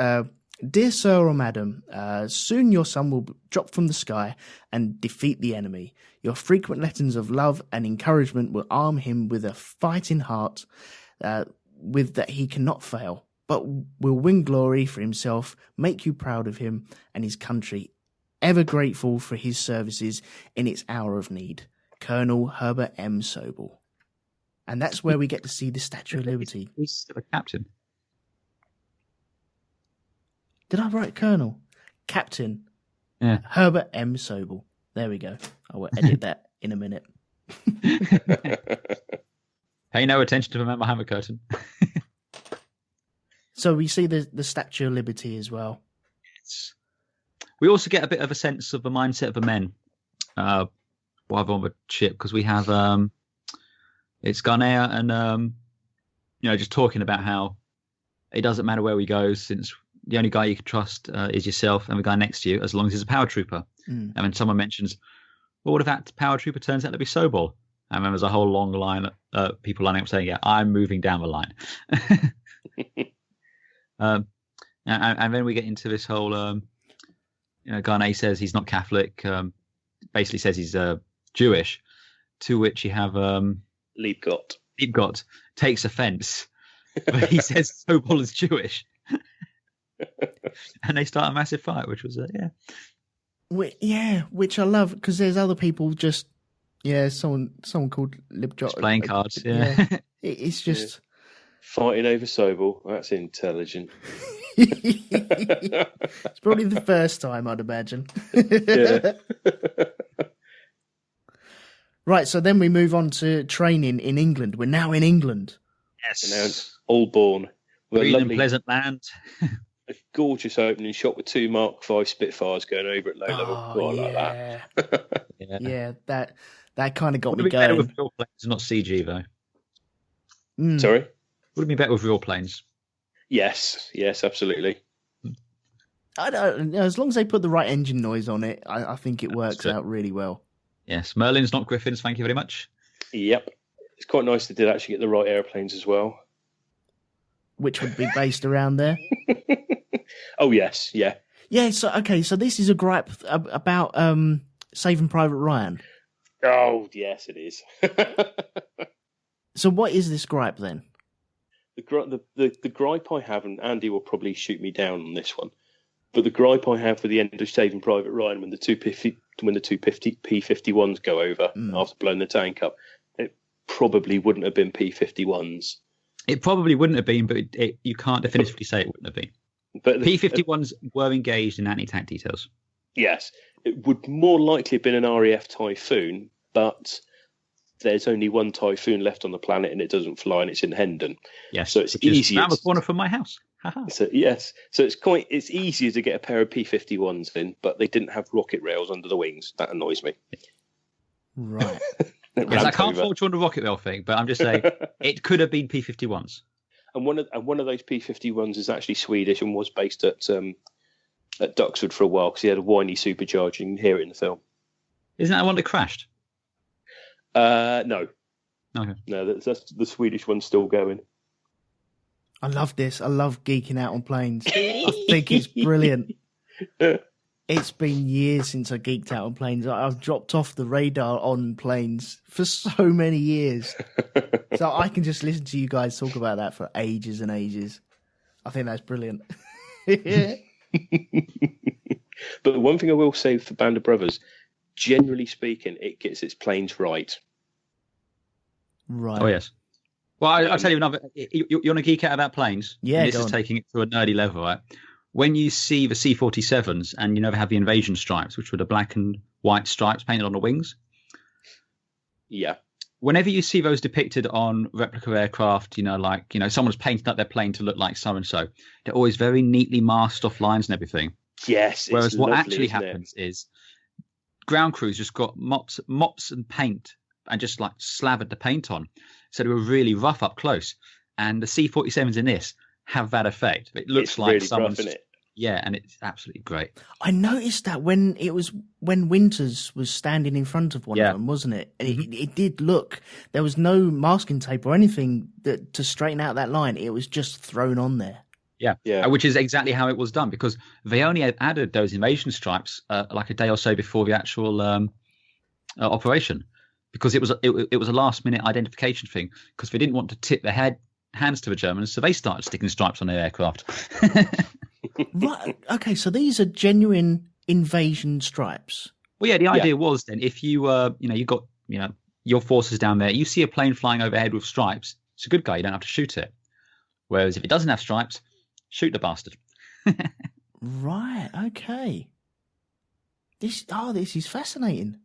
Dear Sir or Madam, soon your son will drop from the sky and defeat the enemy. Your frequent letters of love and encouragement will arm him with a fighting heart, with that he cannot fail, but will win glory for himself, make you proud of him and his country, ever grateful for his services in its hour of need. Colonel Herbert M. Sobel. And that's where we get to see the Statue of Liberty. He's still a captain. Did I write Colonel? Captain. Yeah. Herbert M. Sobel. There we go. I will edit that in a minute. Pay no attention to the man behind the curtain. So we see the Statue of Liberty as well. We also get a bit of a sense of the mindset of the men while they're on the ship, because we have it's Garnea and just talking about how it doesn't matter where we go, since the only guy you can trust is yourself and the guy next to you, as long as he's a paratrooper. And then someone mentions, well, what if that paratrooper turns out to be Sobel? And then there's a whole long line of people lining up saying, yeah, I'm moving down the line. And then we get into this whole, Garnet says he's not Catholic, basically says he's Jewish, to which you have Liebgott takes offence, but he says Sobel is Jewish. And they start a massive fight, which was, which I love, because there's other people just, someone called Liebgott. Playing cards, It's just... Fighting over Sobel, that's intelligent. It's probably the first time, I'd imagine. Yeah. Right, so then we move on to training in England. We're now in England. Yes. We're now in Allbourne. Green and pleasant land. A gorgeous opening shot with 2 Mark V Spitfires going over at low level. Like that. Yeah, that kind of got me me going. Better going. with real planes, not CG though. Sorry? Would it be better with real planes? Yes, absolutely. I don't know, as long as they put the right engine noise on it, I think it works out really well. Yes, Merlins, not Griffins. Thank you very much. Yep, it's quite nice they did actually get the right airplanes as well. Which would be based around there. Oh yes, yeah. Yeah. So this is a gripe about Saving Private Ryan. Oh yes, it is. So what is this gripe then? The gripe I have, and Andy will probably shoot me down on this one, but the gripe I have for the end of Saving Private Ryan, when the two P-51s go over after blowing the tank up, it probably wouldn't have been P-51s. It probably wouldn't have been, but you can't definitively say it wouldn't have been. But P-51s were engaged in anti-tank details. Yes, it would more likely have been an RAF Typhoon, but there's only one Typhoon left on the planet and it doesn't fly, and it's in Hendon. Yes, so it's easier. Around the corner from my house. So it's easier to get a pair of P-51s in, but they didn't have rocket rails under the wings. That annoys me. Right. I can't fault you on the rocket rail thing, but I'm just saying it could have been P-51s. And one of those P-51s is actually Swedish and was based at Duxford for a while, because he had a whiny supercharger. You can hear it in the film. Isn't that one that crashed? No. Okay. No, that's the Swedish one's still going. I love this. I love geeking out on planes. I think it's brilliant. It's been years since I geeked out on planes. I've dropped off the radar on planes for so many years. So I can just listen to you guys talk about that for ages and ages. I think that's brilliant. But one thing I will say for Band of Brothers, generally speaking, it gets its planes right. Right. Oh, yes. Well, I'll tell you another. You want to geek out about planes? Yeah, this is taking it to a nerdy level, right? When you see the C-47s and they have the invasion stripes, which were the black and white stripes painted on the wings. Yeah. Whenever you see those depicted on replica aircraft, someone's painted up their plane to look like so-and-so, they're always very neatly masked off lines and everything. Yes. Whereas what actually happens is ground crews just got mops and paint and just slathered the paint on. So they were really rough up close. And the C-47s in this have that effect. It looks like really someone's... rough, isn't it? Yeah, and it's absolutely great. I noticed that when Winters was standing in front of one of them, wasn't it? And it did look, there was no masking tape or anything to straighten out that line. It was just thrown on there. Yeah. Which is exactly how it was done, because they only added those invasion stripes like a day or so before the actual operation, because it was a last minute identification thing, because they didn't want to tip their hands to the Germans, so they started sticking stripes on their aircraft. Right. Okay. So these are genuine invasion stripes. Well, yeah. The idea was then, if you you got your forces down there. You see a plane flying overhead with stripes. It's a good guy. You don't have to shoot it. Whereas if it doesn't have stripes, shoot the bastard. Right. Okay. This is fascinating.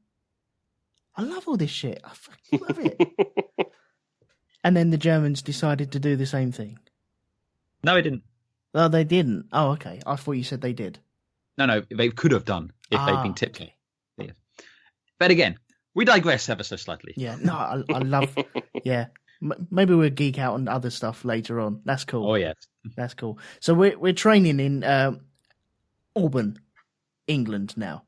I love all this shit. I fucking love it. And then the Germans decided to do the same thing. No, it didn't. Oh, they didn't. Oh, okay. I thought you said they did. No, they could have done if they'd been tipped. Okay. Yeah. But again, we digress ever so slightly. Yeah. No, I love. Yeah. Maybe we'll geek out on other stuff later on. That's cool. Oh yes, that's cool. So we're training in Auburn, England now.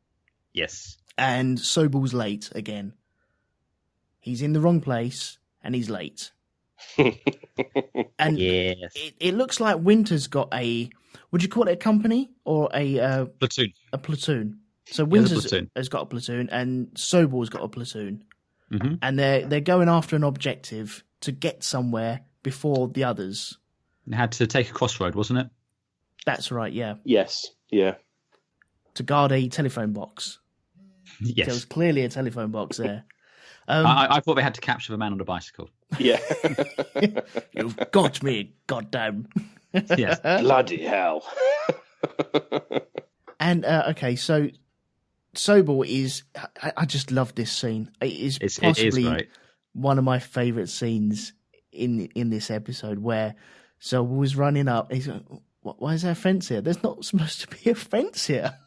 Yes. And Sobel's late again. He's in the wrong place and he's late. And yes. It looks like Winter's got a, would you call it a company or a platoon? A platoon. So Winter's platoon. has got a platoon and Sobel's got a platoon. Mm-hmm. And they're going after an objective to get somewhere before the others. It had to take a crossroad, wasn't it? That's right, yeah. Yes, yeah. To guard a telephone box. Yes. There was clearly a telephone box there. I thought they had to capture the man on the bicycle. Yeah. You've got me, goddamn. Yes. Bloody hell. And, okay, so Sobel is... I just love this scene. It is possibly great. One of my favourite scenes in this episode where Sobel was running up. He's like, why is there a fence here? There's not supposed to be a fence here.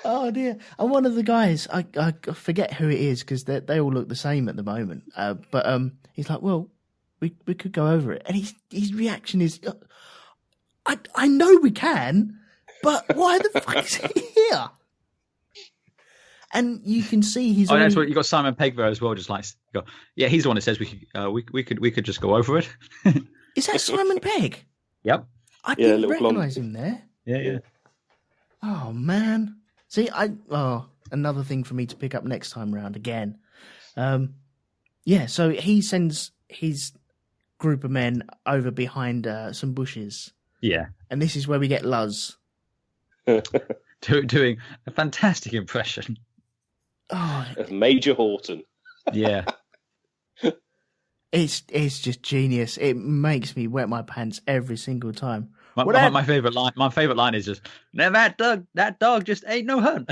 Oh dear! And one of the guys, I forget who it is because they all look the same at the moment. But he's like, "Well, we could go over it," and his reaction is, "I know we can, but why the fuck is he here?" And you can see he's. That's what you got. Simon Pegg there as well. Just like, yeah, he's the one that says we could just go over it. Is that Simon Pegg? Yep. I didn't recognise him there. Yeah. Oh man. See, another thing for me to pick up next time round again. Yeah, so he sends his group of men over behind some bushes. Yeah. And this is where we get Luz. Doing a fantastic impression. Oh, Major Horton. Yeah. It's just genius. It makes me wet my pants every single time. My favorite line. My favorite line is just, "Now that dog just ain't no hunt."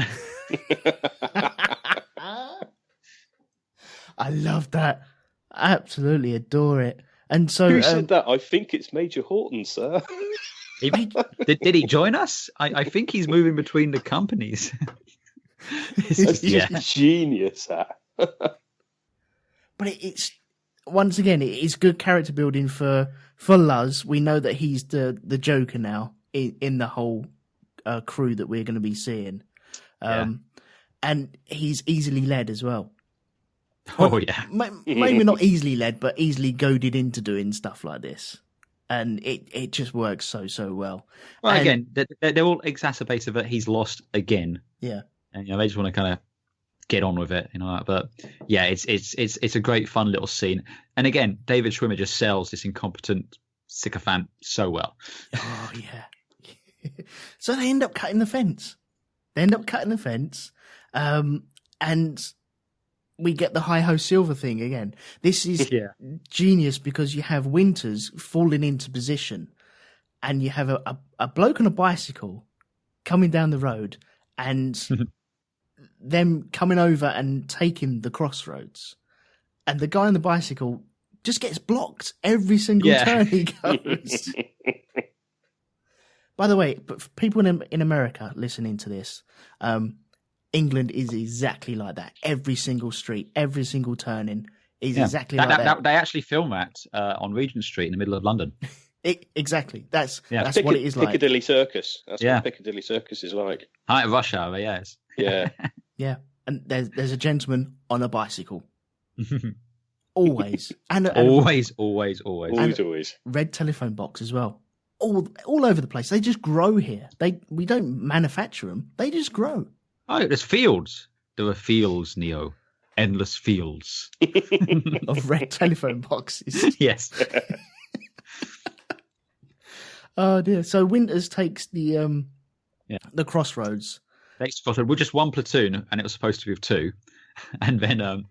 I love that. I absolutely adore it. And so, who said that? I think it's Major Horton, sir. Did he join us? I think he's moving between the companies. That's just genius. That. But it's once again, it's good character building for Luz. We know that he's the Joker now in the whole crew that we're going to be seeing. And he's easily led as well. Oh, yeah. Maybe not easily led, but easily goaded into doing stuff like this. And it just works so well. Well, and again, they're all exacerbated that he's lost again. Yeah. And they just want to kind of get on with it, But yeah, it's a great, fun little scene. And again, David Schwimmer just sells this incompetent sycophant so well. Oh yeah. So they end up cutting the fence. And we get the hi-ho silver thing again. This is genius because you have Winters falling into position and you have a bloke on a bicycle coming down the road and them coming over and taking the crossroads. And the guy on the bicycle just gets blocked every single turn he goes. By the way, but for people in America listening to this, England is exactly like that. Every single street, every single turning is exactly like that. They actually film that on Regent Street in the middle of London. Exactly. That's what it is like. Piccadilly Circus. That's what Piccadilly Circus is like. Hi, rush hour, yes. Yeah. Yeah. And there's a gentleman on a bicycle. Always. And always. Red telephone box as well. All over the place. They just grow here. We don't manufacture them. They just grow. Oh, there's fields. There are fields, Neo. Endless fields. Of red telephone boxes. Yes. Oh dear. So Winters takes the crossroads. Next crossroad. We're just one platoon, and it was supposed to be of two. And then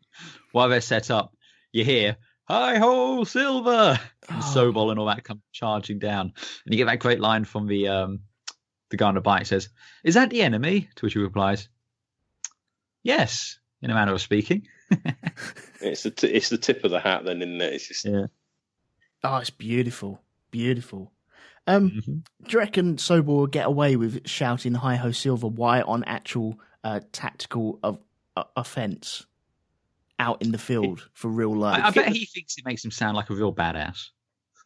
while they're set up, you hear, "Hi ho, Silver!" And Sobel and all that come charging down. And you get that great line from the guy on the bike says, "Is that the enemy?" To which he replies, "Yes," in a manner of speaking. It's the tip of the hat then, isn't it? It's just... Yeah. Oh, it's beautiful. Beautiful. Do you reckon Sobel will get away with shouting "Hi ho, Silver" while on actual tactical offence out in the field for real life? I bet he thinks it makes him sound like a real badass.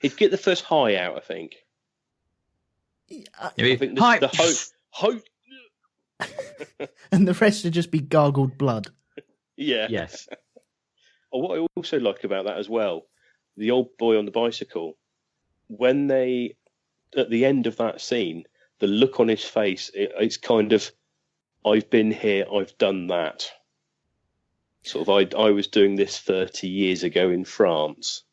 He'd get the first hi out, I think. I think hi! The ho. And the rest would just be gargled blood. Yeah. Yes. Oh, what I also like about that as well, the old boy on the bicycle, when they, at the end of that scene, the look on his face, it's kind of, I've been here, I've done that. Sort of, I was doing this 30 years ago in France,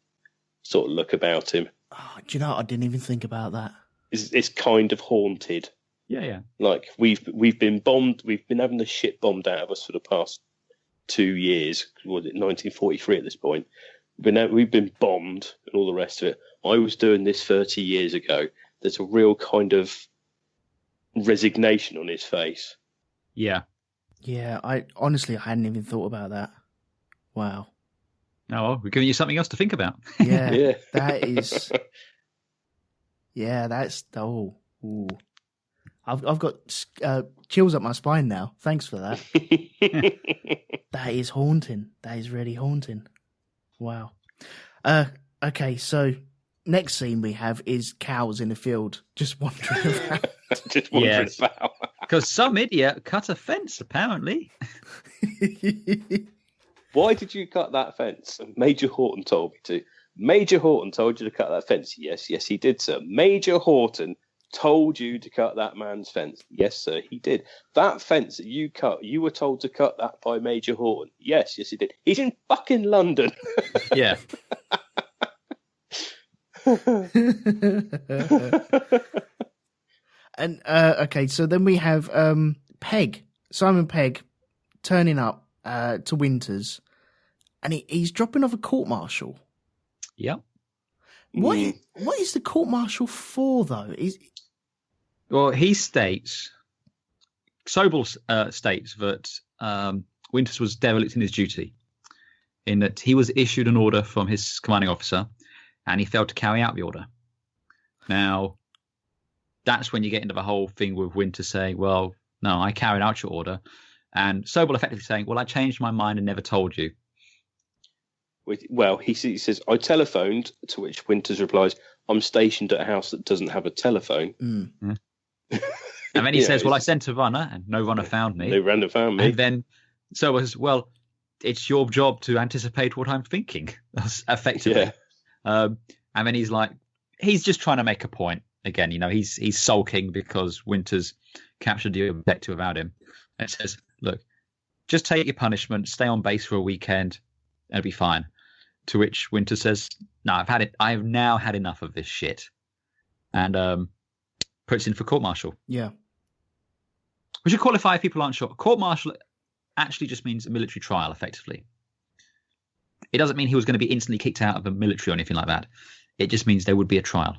sort of look about him. Oh, do you know what? I didn't even think about that. It's kind of haunted. Yeah. Like, we've been bombed, we've been having the shit bombed out of us for the past 2 years. Was it 1943 at this point? We've been bombed and all the rest of it. I was doing this 30 years ago. There's a real kind of resignation on his face. Yeah. Yeah, I hadn't even thought about that. Wow. Oh, well, we're giving you something else to think about. Yeah. That is. Yeah, that's. Oh. Ooh. I've got chills up my spine now. Thanks for that. That is haunting. That is really haunting. Wow. Okay, so next scene we have is cows in the field just wandering around. Just wandering about. Because some idiot cut a fence, apparently. Why did you cut that fence? Major Horton told me to. Major Horton told you to cut that fence. Yes, he did, sir. Major Horton told you to cut that man's fence. Yes, sir, he did. That fence that you cut, you were told to cut that by Major Horton. Yes, he did. He's in fucking London. Yeah. And okay, so then we have Simon Pegg, turning up to Winters, and he's dropping off a court-martial. Yeah. What is the court-martial for, though? Well, he states, Sobel states that Winters was derelict in his duty, in that he was issued an order from his commanding officer, and he failed to carry out the order. Now, that's when you get into the whole thing with Winters saying, well, no, I carried out your order. And Sobel effectively saying, well, I changed my mind and never told you. Well, he says, I telephoned, to which Winters replies, I'm stationed at a house that doesn't have a telephone. Mm. And then he says, well, I sent a runner and no runner found me. No runner found me. And then Sobel says, well, it's your job to anticipate what I'm thinking, effectively. Yeah. And then he's like, he's just trying to make a point. Again, he's sulking because Winters captured the objective without him. And says, look, just take your punishment, stay on base for a weekend, and it'll be fine. To which Winters says, no, I've now had enough of this shit. And puts in for court-martial. Yeah. We should qualify if people aren't sure. Court-martial actually just means a military trial, effectively. It doesn't mean he was going to be instantly kicked out of the military or anything like that. It just means there would be a trial.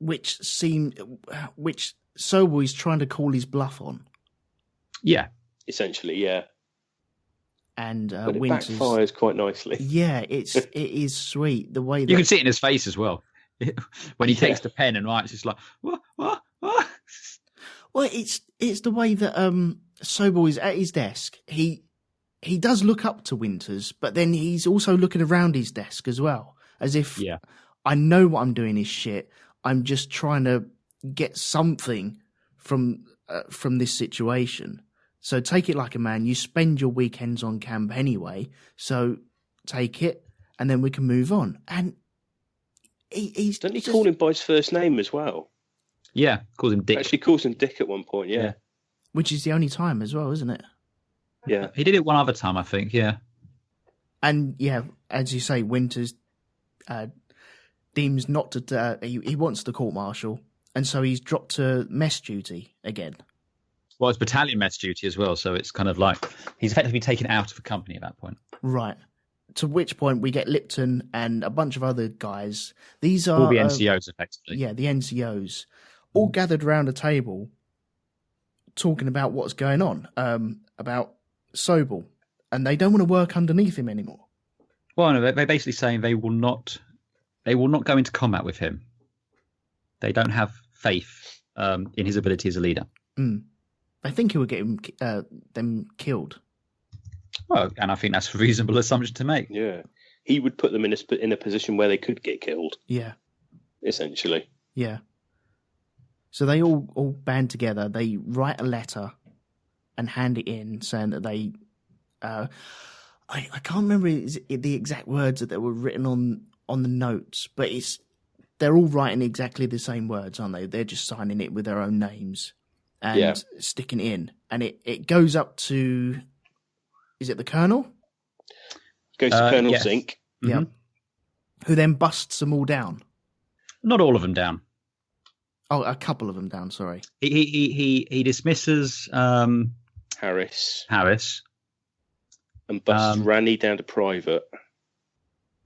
Which Sobel is trying to call his bluff on. Yeah. Essentially, yeah. And but it Winters backfires quite nicely. Yeah, it is sweet the way that you can see it in his face as well. When he takes the pen and writes, it's like what? Well, it's the way that Sobel is at his desk. He does look up to Winters, but then he's also looking around his desk as well, as if I know what I'm doing is shit. I'm just trying to get something from this situation. So take it like a man. You spend your weekends on camp anyway, so take it, and then we can move on. And he's don't he call him by his first name as well? Yeah, calls him Dick. Actually, calls him Dick at one point. Yeah, which is the only time as well, isn't it? Yeah, he did it one other time, I think. Yeah, and yeah, as you say, Winters deems not to. He wants the court-martial, and so he's dropped to mess duty again. Well, it's battalion mess duty as well, so it's kind of like he's effectively taken out of the company at that point. Right. To which point we get Lipton and a bunch of other guys. These are all the NCOs, effectively. Yeah, the NCOs, all gathered around a table, talking about what's going on, about Sobel, and they don't want to work underneath him anymore. Well, no, they're basically saying they will not go into combat with him. They don't have faith in his ability as a leader. I think he would get them killed. Well, and I think that's a reasonable assumption to make. Yeah, he would put them in a position where they could get killed. Yeah, essentially. Yeah. So they all band together. They write a letter and hand it in, saying that they. I can't remember the exact words that were written on the notes, but they're all writing exactly the same words, aren't they? They're just signing it with their own names and sticking it in, and it goes up to. Is it the Colonel? Goes to Colonel yes. Zink. Yeah. Mm-hmm. Who then busts them all down. Not all of them down. Oh, a couple of them down, sorry. He dismisses Harris. And busts Ranny down to private.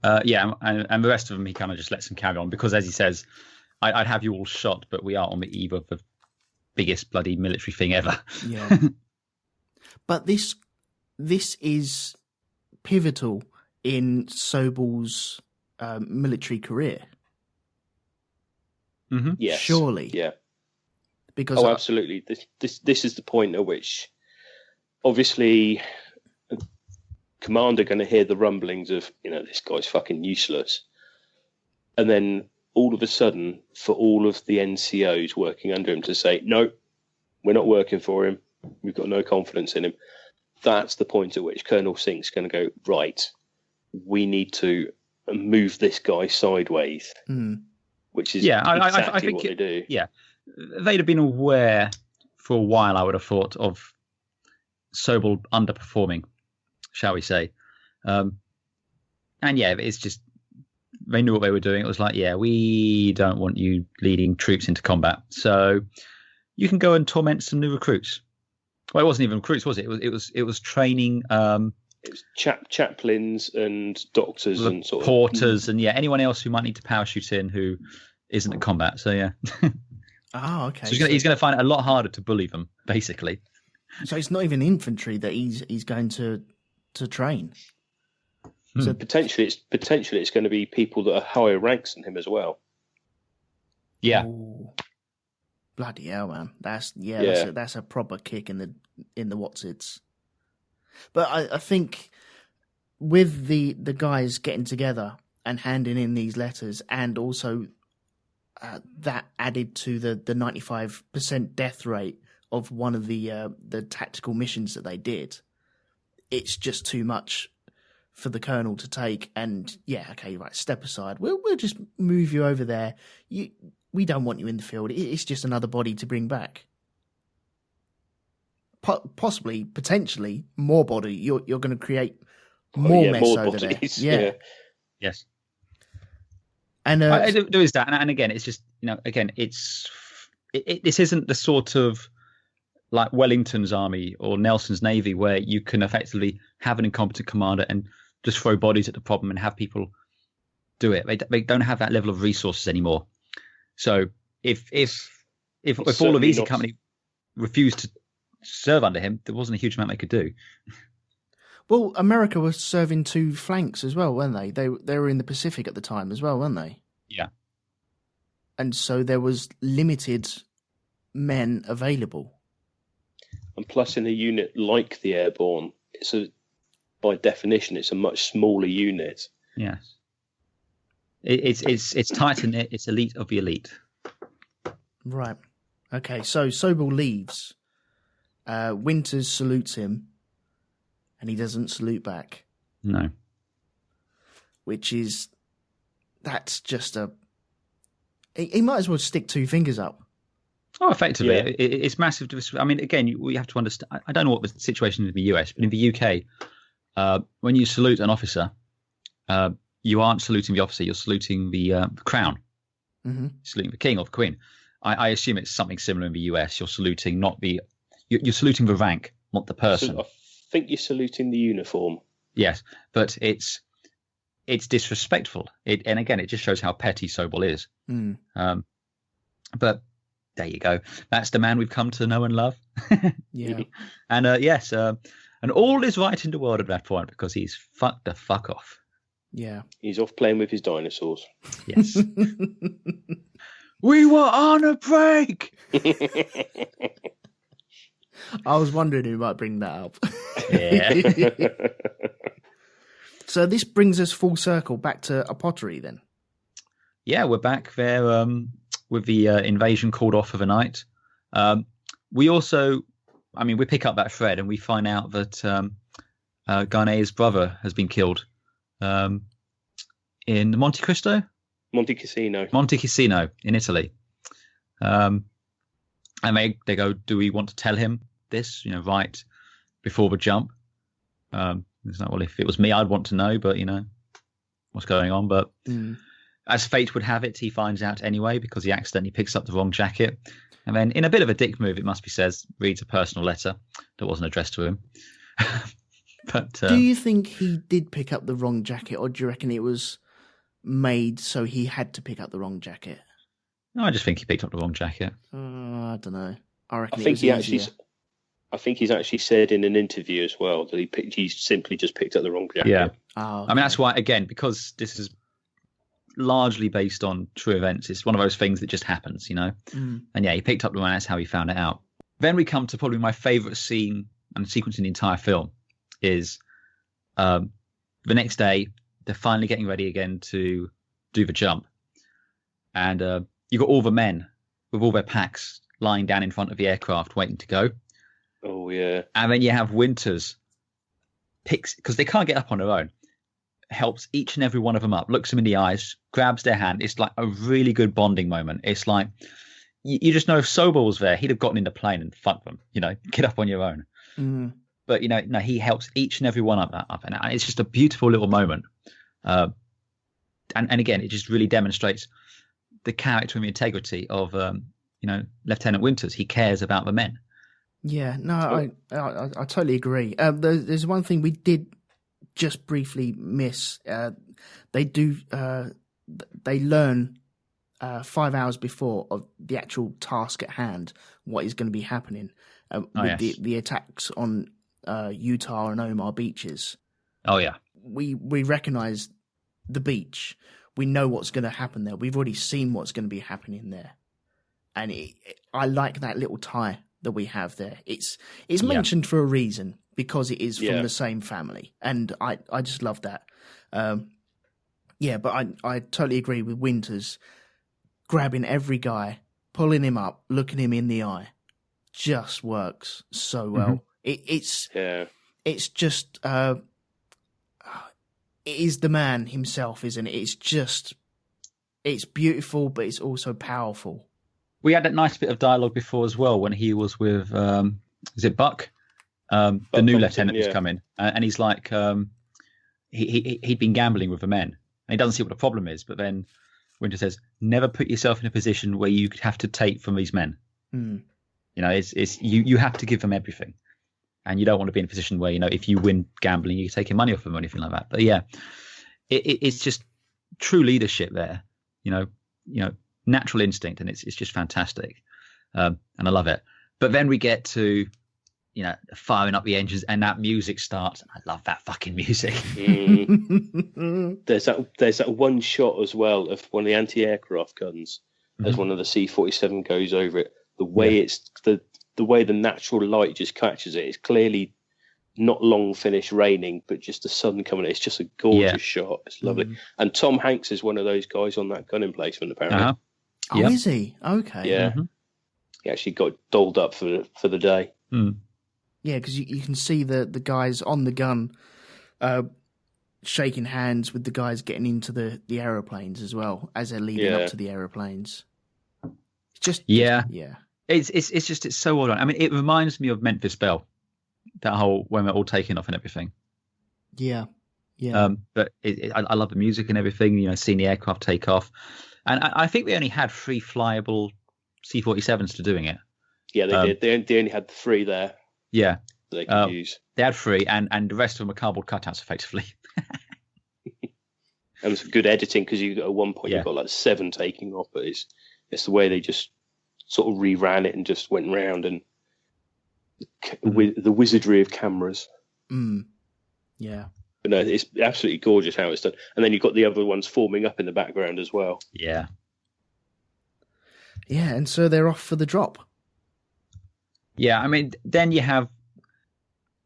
And the rest of them he kind of just lets them carry on because, as he says, I'd have you all shot, but we are on the eve of the biggest bloody military thing ever. Yeah. But this is pivotal in Sobel's military career. Mm-hmm. Yes. Surely. Yeah. Because absolutely. This is the point at which, obviously, Commander going to hear the rumblings of, this guy's fucking useless. And then all of a sudden, for all of the NCOs working under him to say, no, we're not working for him. We've got no confidence in him. That's the point at which Colonel Zink's going to go, right, we need to move this guy sideways, which is exactly I think what they do. Yeah, they'd have been aware for a while, I would have thought, of Sobel underperforming, shall we say. It's just, they knew what they were doing. It was like, we don't want you leading troops into combat, so you can go and torment some new recruits. Well, it wasn't even recruits, was it? It was training. It was chaplains and doctors and sort of porters and anyone else who might need to parachute in who isn't in combat. So Oh, okay. So he's going to find it a lot harder to bully them, basically. So it's not even infantry that he's going to train. So potentially it's going to be people that are higher ranks than him as well. Yeah. Ooh. Bloody hell, man! That's a proper kick in the what's-its. But I think with the guys getting together and handing in these letters, and also that added to the 95% death rate of one of the tactical missions that they did, it's just too much for the Colonel to take. And step aside. We'll just move you over there. We don't want you in the field. It's just another body to bring back. Possibly, potentially, more body. You're going to create more mess more over bodies, there. Yeah. Yes. And there is that, and again, it's just this isn't the sort of like Wellington's army or Nelson's navy where you can effectively have an incompetent commander and just throw bodies at the problem and have people do it. They don't have that level of resources anymore. So if all of Easy Company refused to serve under him, there wasn't a huge amount they could do. Well, America was serving two flanks as well, weren't they? They were in the Pacific at the time as well, weren't they? Yeah. And so there was limited men available. And plus, in a unit like the Airborne, by definition, it's a much smaller unit. Yes. It's tight knit. It's elite of the elite. Right. Okay. So Sobel leaves. Winters salutes him, and he doesn't salute back. No. That's just a. He might as well stick two fingers up. Oh, effectively, it's massive. I mean, again, we have to understand. I don't know what the situation is in the US, but in the UK, when you salute an officer, you aren't saluting the officer, you're saluting the crown. Mm-hmm. Saluting the king or the queen. I assume it's something similar in the US. You're saluting you're saluting the rank, not the person. I think you're saluting the uniform. Yes, but it's disrespectful. And again, it just shows how petty Sobel is. But there you go. That's the man we've come to know and love. Yeah. And and all is right in the world at that point because he's fucked the fuck off. Yeah. He's off playing with his dinosaurs. Yes. We were on a break. I was wondering who might bring that up. Yeah. So this brings us full circle back to a pottery then. Yeah, we're back there with the invasion called off for the night. We also, we pick up that thread and we find out that Garnet's brother has been killed in Monte Cassino in Italy. And they go, do we want to tell him this, right before the jump? It's like, well, if it was me, I'd want to know, but, what's going on. But as fate would have it, he finds out anyway because he accidentally picks up the wrong jacket. And then, in a bit of a dick move, it must be said, reads a personal letter that wasn't addressed to him. But do you think he did pick up the wrong jacket, or do you reckon it was made so he had to pick up the wrong jacket? No, I just think he picked up the wrong jacket. I don't know. I reckon I think he's actually said in an interview as well that he simply just picked up the wrong jacket. Yeah. Oh, okay. That's why, again, because this is largely based on true events, it's one of those things that just happens, And yeah, he picked up the one. That's how he found it out. Then we come to probably my favourite scene and sequence in the entire film is the next day, they're finally getting ready again to do the jump. And you got all the men with all their packs lying down in front of the aircraft waiting to go. Oh, yeah. And then you have Winters picks, because they can't get up on their own, helps each and every one of them up, looks them in the eyes, grabs their hand. It's like a really good bonding moment. It's like, you just know if Sobel was there, he'd have gotten in the plane and fucked them, get up on your own. But, no, he helps each and every one up. And it's just a beautiful little moment. And again, it just really demonstrates the character and the integrity of, Lieutenant Winters. He cares about the men. Yeah, no, I totally agree. There's one thing we did just briefly miss. They learn 5 hours before of the actual task at hand what is going to be happening with the attacks on Utah and Omar beaches. Oh yeah, we recognise the beach. We know what's going to happen there. We've already seen what's going to be happening there, and I like that little tie that we have there. It's mentioned for a reason because it is from the same family, and I just love that. But I totally agree with Winters grabbing every guy, pulling him up, looking him in the eye, just works so well. It's just it is the man himself, isn't it? It's beautiful, but it's also powerful. We had that nice bit of dialogue before as well when he was with, is it Buck? The new lieutenant who's come in. And he's like, he'd been gambling with the men. And he doesn't see what the problem is. But then Winter says, never put yourself in a position where you could have to take from these men. You have to give them everything. And you don't want to be in a position where, if you win gambling, you're taking money off them or anything like that. But yeah, it's just true leadership there. Natural instinct, and it's just fantastic, and I love it. But then we get to firing up the engines, and that music starts, and I love that fucking music. There's that one shot as well of one of the anti-aircraft guns as one of the C-47 goes over it. The way it's the way the natural light just catches it. It's clearly not long finished raining, but just the sun coming. It's just a gorgeous shot. It's lovely. And Tom Hanks is one of those guys on that gun emplacement apparently. Oh, is he? Okay. Yeah. He actually got dolled up for the day. Yeah, because you can see the guys on the gun shaking hands with the guys getting into the aeroplanes as well as they're leading up to the aeroplanes. It's just It's so well done. It reminds me of Memphis Belle, that whole when we're all taking off and everything. Yeah. But I love the music and everything. Seeing the aircraft take off. And I think we only had 3 flyable C-47s to doing it. Yeah, they did. They only had the 3 there. Yeah. That they could use. They had 3, and the rest of them are cardboard cutouts, effectively. And it's good editing because at one point you've got like 7 taking off, but it's the way they just sort of reran it and just went round and with the wizardry of cameras. Yeah. But no, it's absolutely gorgeous how it's done. And then you've got the other ones forming up in the background as well. Yeah. Yeah, and so they're off for the drop. Yeah, I mean, then you have...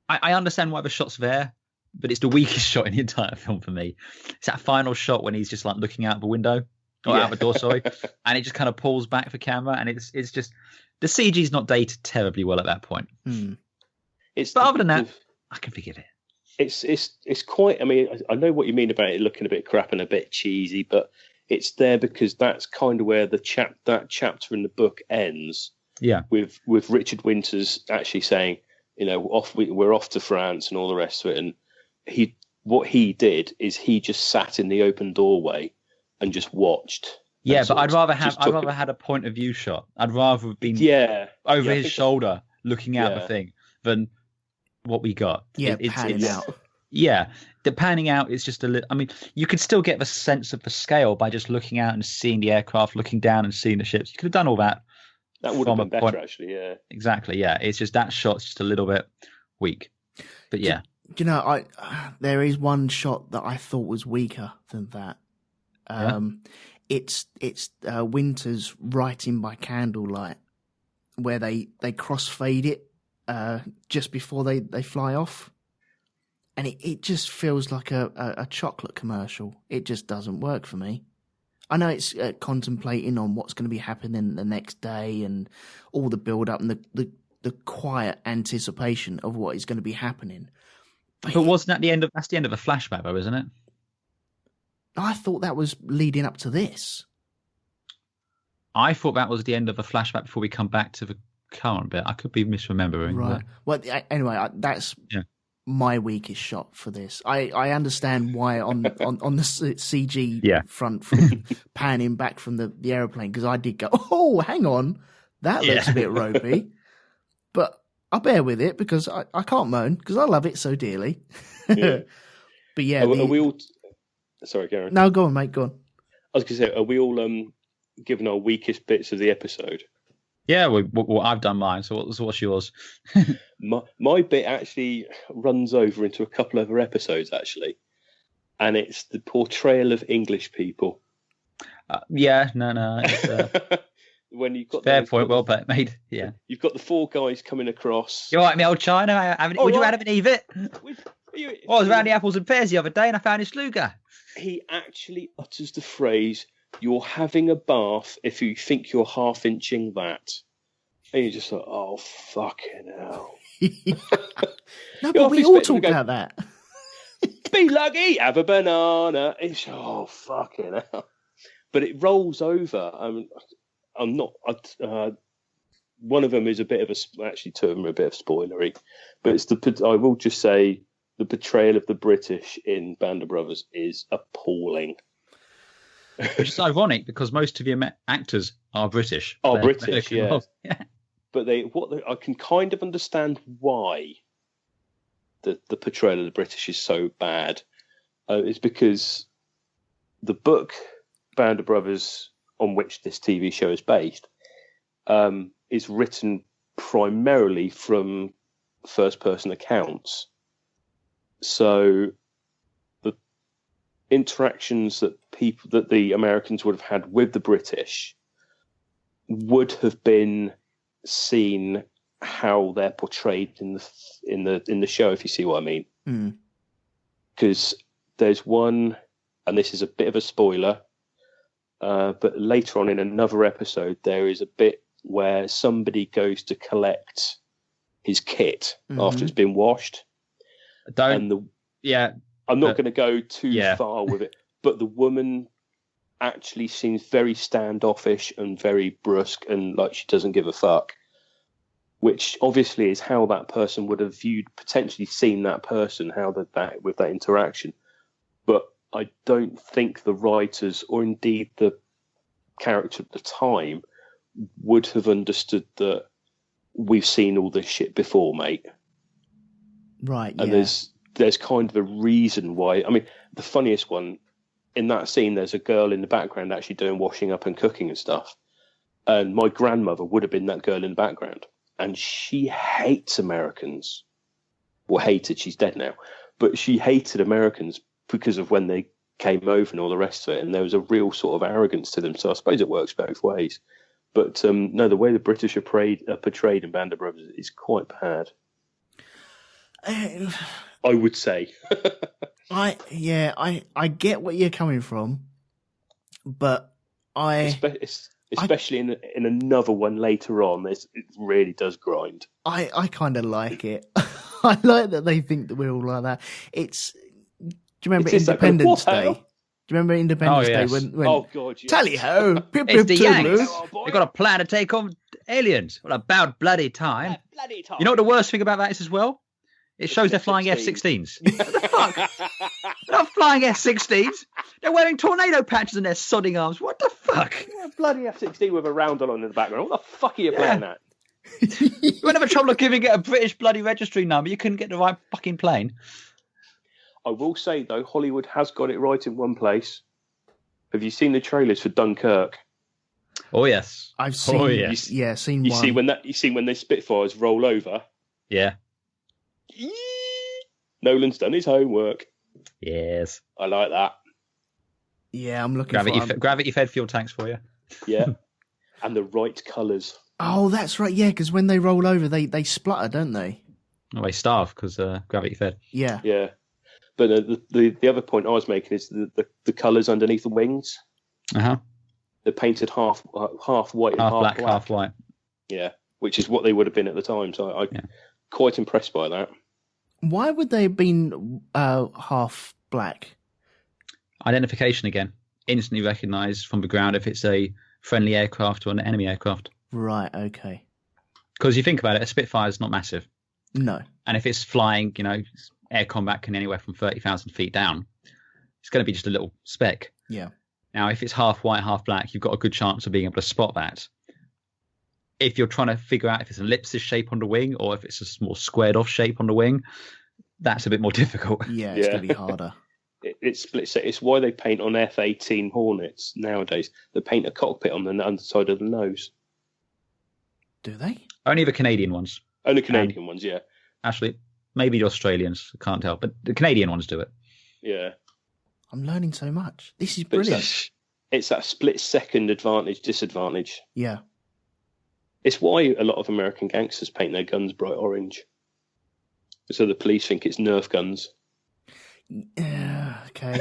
I understand why the shot's there, but it's the weakest shot in the entire film for me. It's that final shot when he's just like looking out the window, or out the door, sorry, and it just kind of pulls back the camera, and it's just... The CG's not dated terribly well at that point. But other than that, I can forgive it. It's quite. I mean, I know what you mean about it looking a bit crap and a bit cheesy, but it's there because that's kind of where that chapter in the book ends. Yeah, with Richard Winters actually saying, we're off to France and all the rest of it, and what he did is he just sat in the open doorway and just watched. Yeah, but I'd rather had a point of view shot. I'd rather have been over his shoulder looking out the thing than what we got. Yeah, panning out. Yeah, the panning out is just a little... I mean, you could still get the sense of the scale by just looking out and seeing the aircraft, looking down and seing the ships. You could have done all that. That would have been better, actually, yeah. Exactly, yeah. It's just that shot's just a little bit weak. But yeah. There is one shot that I thought was weaker than that. It's Winters writing by candlelight, where they crossfade it just before they fly off, and it just feels like a chocolate commercial. It just doesn't work for me. I know it's contemplating on what's going to be happening the next day and all the build up and the quiet anticipation of what is going to be happening. But wasn't that that's the end of a flashback, though, isn't it? I thought that was leading up to this. I thought that was the end of a flashback before we come back to the current bit. I could be misremembering. Right. Well, anyway, that's my weakest shot for this. I understand why on the CG front from panning back from the aeroplane, because I did go, oh, hang on, that looks a bit ropey. But I bear with it because I can't moan because I love it so dearly. Yeah. But yeah. Are we all... Sorry, Garen. No, go on, mate, go on. I was going to say, are we all given our weakest bits of the episode? Yeah, well, I've done mine, so what's yours? my bit actually runs over into a couple other episodes, actually. And it's the portrayal of English people. No. When you've got fair point, well made. Yeah. You've got the 4 guys coming across. You all right, me old China? Would you have an Evit? I was around the apples and pears the other day and I found his Sluga. He actually utters the phrase, "You're having a bath if you think you're half-inching that." And you're just like, oh, fucking hell. No, but we all talk about that. Be lucky, have a banana. It's, oh, fucking hell. But it rolls over. I'm not... one of them is a bit of actually 2 of them are a bit of spoilery. But I will just say the portrayal of the British in Band of Brothers is appalling. Which is ironic because most of your actors are British. Are British, yeah. But I can kind of understand why the portrayal of the British is so bad. It's because the book Band of Brothers, on which this TV show is based, is written primarily from first-person accounts. So the interactions that the Americans would have had with the British would have been seen how they're portrayed in the show, if you see what I mean. Because there's one, and this is a bit of a spoiler, but later on in another episode there is a bit where somebody goes to collect his kit after it's been washed. I'm not going to go too far with it, but the woman actually seems very standoffish and very brusque and like she doesn't give a fuck, which obviously is how that person would have potentially seen that person, how that with that interaction. But I don't think the writers or indeed the character at the time would have understood that we've seen all this shit before, mate. Right, And there's kind of a reason why. I mean, the funniest one, in that scene, there's a girl in the background actually doing washing up and cooking and stuff. And my grandmother would have been that girl in the background. And she hates Americans. Well, hated, she's dead now. But she hated Americans because of when they came over and all the rest of it. And there was a real sort of arrogance to them. So I suppose it works both ways. But no, the way the British are portrayed in Band of Brothers is quite bad. I would say. I get what you're coming from, but especially in another one later on, it really does grind. I kind of like it. I like that they think that we're all like that. Do you remember Independence Day? Do you remember Independence Day when oh god, yes. Tally ho, pip It's pip the toodaloo. Yanks. They've got a plan to take on aliens. What about bloody time? Bloody time. You know what the worst thing about that is as well? It shows they're flying F-16s. What the fuck? They're not flying F-16s. They're wearing tornado patches in their sodding arms. What the fuck? Yeah, bloody F-16 with a roundel on in the background. What the fuck are you playing at? You won't have a trouble giving it a British bloody registry number. You couldn't get the right fucking plane. I will say, though, Hollywood has got it right in one place. Have you seen the trailers for Dunkirk? Oh, yes. I've seen. Oh, yes. Seen you one. See when the Spitfires roll over. Yeah. Nolan's done his homework. Yes. I like that. Yeah, I'm looking for gravity-fed fuel tanks for you. Yeah. And the right colours. Oh, that's right. Yeah, because when they roll over, they splutter, don't they? Well, they starve because gravity-fed. Yeah. Yeah. But the other point I was making is the colours underneath the wings. Uh-huh. They're painted half white and Half black. half white. Yeah, which is what they would have been at the time. So I'm quite impressed by that. Why would they have been half black? Identification again. Instantly recognised from the ground if it's a friendly aircraft or an enemy aircraft. Right, okay. Because you think about it, a Spitfire is not massive. No. And if it's flying, air combat can anywhere from 30,000 feet down. It's going to be just a little speck. Yeah. Now, if it's half white, half black, you've got a good chance of being able to spot that. If you're trying to figure out if it's an ellipsis shape on the wing or if it's a more squared off shape on the wing, that's a bit more difficult. Yeah, it's going to be harder. It's split. It's why they paint on F-18 Hornets nowadays. They paint a cockpit on the underside of the nose. Do they? Only the Canadian ones. Only Canadian ones, yeah. Actually, maybe the Australians. I can't tell. But the Canadian ones do it. Yeah. I'm learning so much. This is brilliant. It's that split-second advantage-disadvantage. Yeah. It's why a lot of American gangsters paint their guns bright orange. So the police think it's Nerf guns. Yeah, okay.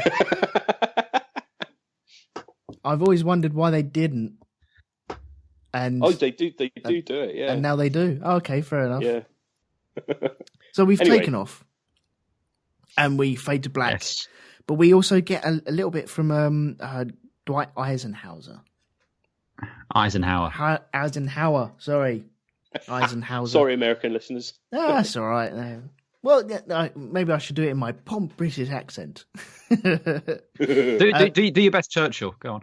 I've always wondered why they didn't. And they do it, yeah. And now they do. Oh, okay, fair enough. Yeah. So we've taken off. And we fade to black. Yes. But we also get a little bit from Dwight Eisenhower. Eisenhower, sorry. Eisenhower. Sorry, American listeners. That's all right. Well, maybe I should do it in my pomp British accent. do your best Churchill. Go on.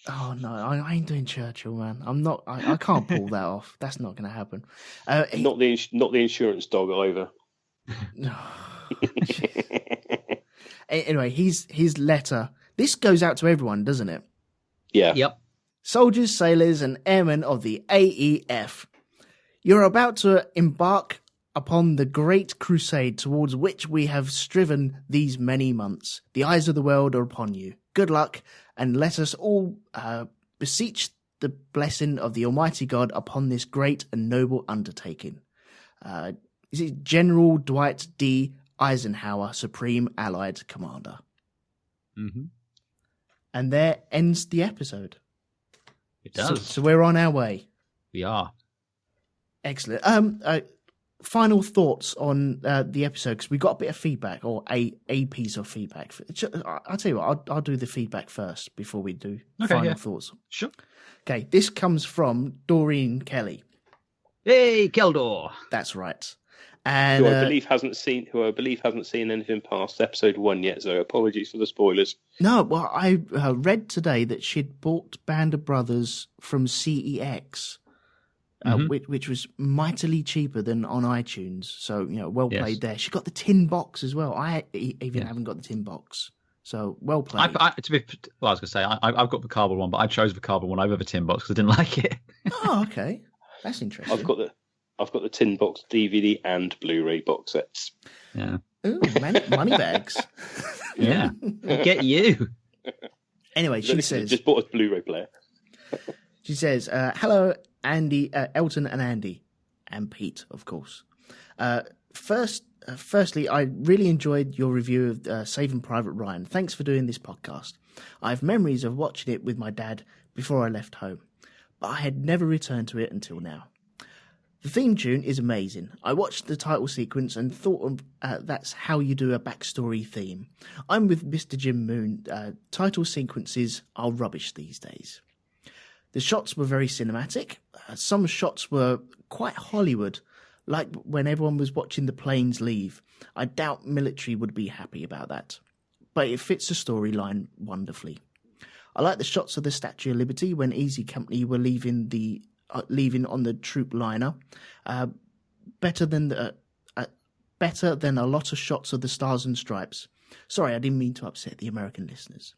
Oh, no, I ain't doing Churchill, man. I'm not. I can't pull that off. That's not going to happen. Not the insurance dog either. Anyway, his letter. This goes out to everyone, doesn't it? Yeah. Yep. Soldiers, sailors, and airmen of the AEF. You're about to embark upon the great crusade towards which we have striven these many months. The eyes of the world are upon you. Good luck, and let us all beseech the blessing of the Almighty God upon this great and noble undertaking. Is it General Dwight D. Eisenhower, Supreme Allied Commander? Mm-hmm. And there ends the episode. It does. So we're on our way. We are. Excellent. Final thoughts on the episode, because we got a bit of feedback, or a piece of feedback. I'll tell you what, I'll do the feedback first before we do final thoughts. Sure. Okay, this comes from Doreen Kelly. Hey, Keldor. That's right. And Who I believe hasn't seen anything past episode 1 yet, so apologies for the spoilers. No, well, I read today that she'd bought Band of Brothers from CEX. which was mightily cheaper than on iTunes. So, well Yes. played there. She got the tin box as well. I even haven't got the tin box. So, well played. I was going to say, I've got the cardboard one, but I chose the cardboard one over the tin box because I didn't like it. Oh, okay. That's interesting. I've got the tin box DVD and Blu-ray box sets. Yeah. Ooh, money bags. Yeah. Get you. Anyway, she says... Just bought a Blu-ray player. She says, hello, Andy, Elton and Andy. And Pete, of course. Firstly, I really enjoyed your review of Saving Private Ryan. Thanks for doing this podcast. I have memories of watching it with my dad before I left home, but I had never returned to it until now. The theme tune is amazing. I watched the title sequence and thought that's how you do a backstory theme. I'm with Mr Jim Moon. Title sequences are rubbish these days. The shots were very cinematic. Some shots were quite Hollywood, like when everyone was watching the planes leave. I doubt military would be happy about that. But it fits the storyline wonderfully. I like the shots of the Statue of Liberty when Easy Company were leaving on the troop liner. Better than a lot of shots of the Stars and Stripes. Sorry, I didn't mean to upset the American listeners.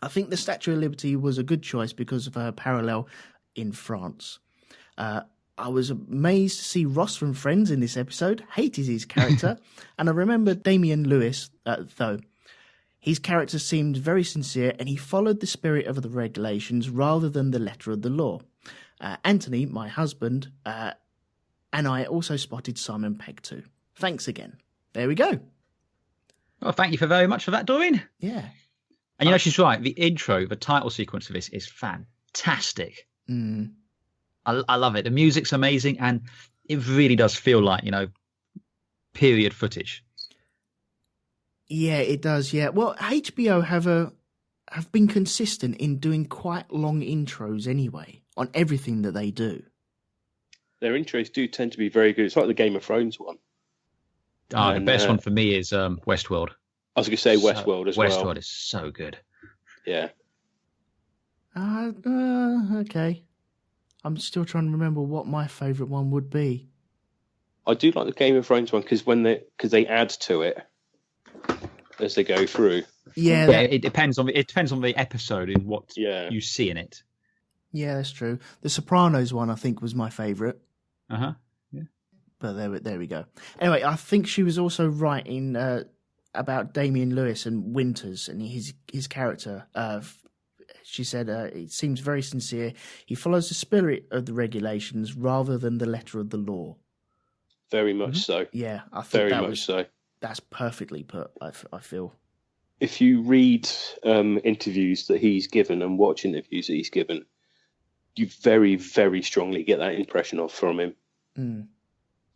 I think the Statue of Liberty was a good choice because of her parallel in France. I was amazed to see Ross from Friends in this episode. Hated his character. And I remember Damian Lewis, though. His character seemed very sincere and he followed the spirit of the regulations rather than the letter of the law. Anthony, my husband, and I also spotted Simon Pegg too. Thanks again. There we go. Well, thank you very much for that, Doreen. Yeah. And she's right. The intro, the title sequence of this is fantastic. Mm. I love it. The music's amazing, and it really does feel like, period footage. Yeah, it does. Yeah. Well, HBO have been consistent in doing quite long intros anyway on everything that they do. Their intros do tend to be very good. It's like the Game of Thrones one. Oh, the best one for me is Westworld. I was going to say Westworld as well. Westworld is so good. Yeah. Okay. I'm still trying to remember what my favourite one would be. I do like the Game of Thrones one because they add to it as they go through. Yeah, it depends on the episode and what you see in it. Yeah, that's true. The Sopranos one, I think, was my favourite. Yeah. But there we go. Anyway, I think she was also right in about Damian Lewis and Winters and his character. She said it seems very sincere. He follows the spirit of the regulations rather than the letter of the law. Very much so. Yeah, I think very much so. That's perfectly put, I feel. If you read interviews that he's given and watch interviews that he's given, you very, very strongly get that impression from him. Mm.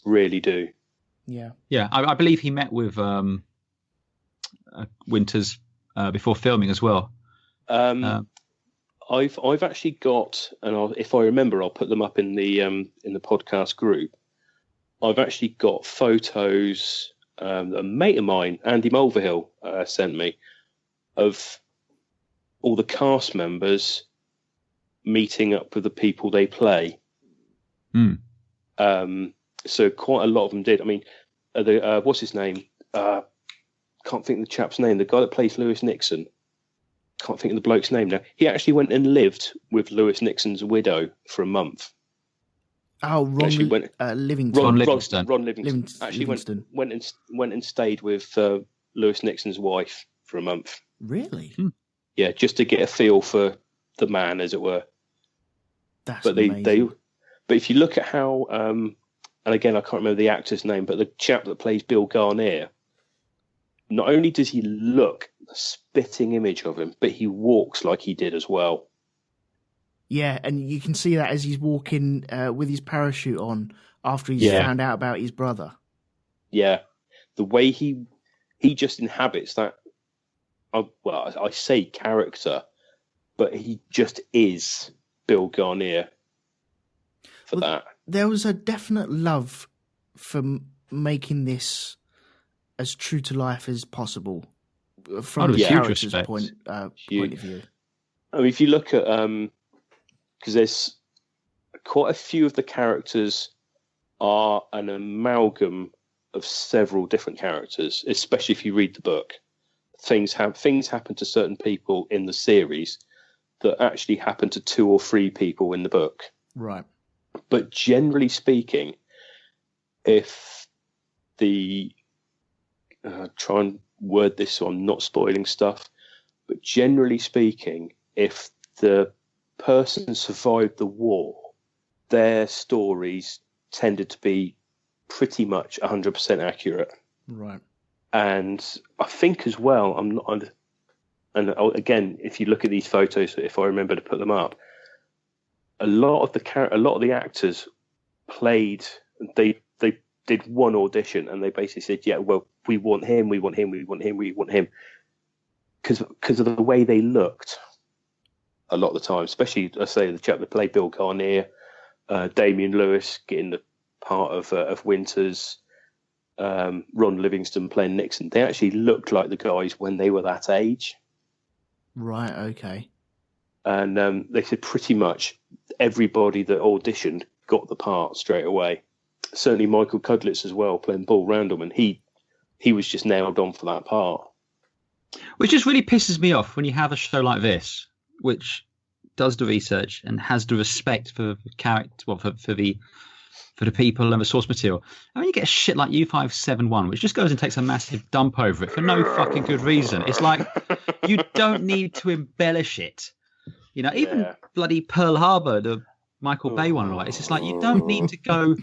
Really do. Yeah. Yeah, I believe he met with Winters before filming as well. I've actually got, and if I remember, I'll put them up in the podcast group. I've actually got photos. A mate of mine, Andy Mulvihill, sent me of all the cast members meeting up with the people they play. So quite a lot of them did. I mean, what's his name? Can't think of the chap's name. The guy that plays Lewis Nixon. Can't think of the bloke's name now. He actually went and lived with Lewis Nixon's widow for a month. Oh, Livingston. Ron Livingston. Ron Livingston. Actually went and stayed with Lewis Nixon's wife for a month. Really? Yeah, just to get a feel for the man, as it were. That's amazing. But if you look at how, and again, I can't remember the actor's name, but the chap that plays Bill Garnier, not only does he look a spitting image of him, but he walks like he did as well. Yeah, and you can see that as he's walking with his parachute on after he's found out about his brother. Yeah, the way he just inhabits that, I say character, but he just is Bill Garnier for that. There was a definite love for making this as true to life as possible from the character's point of view. I mean, if you look at... because there's a quite a few of the characters are an amalgam of several different characters, especially if you read the book. Things happen to certain people in the series that actually happen to 2 or 3 people in the book. Right. But generally speaking, if the try and word this so I'm not spoiling stuff, but generally speaking, if the person survived the war, their stories tended to be pretty much 100% accurate. Right. And I think as well, and again, if you look at these photos, if I remember to put them up, a lot of the actors played. They did one audition, and they basically said, "Yeah, well, we want him, we want him, we want him, we want him," because of the way they looked. A lot of the time, especially I say the chap that played Bill Carneer, Damian Lewis getting the part of Winters. Ron Livingston playing Nixon, they actually looked like the guys when they were that age. Right, okay. And they said pretty much everybody that auditioned got the part straight away. Certainly Michael Cudlitz as well, playing Bull Random, and he was just nailed on for that part. Which just really pisses me off when you have a show like this, which does the research and has the respect for the character, well, for the people and the source material. I mean, you get a shit like U571, which just goes and takes a massive dump over it for no fucking good reason. It's like, you don't need to embellish it. You know, even bloody Pearl Harbor, the Michael Bay one, right? It's just like, you don't need to go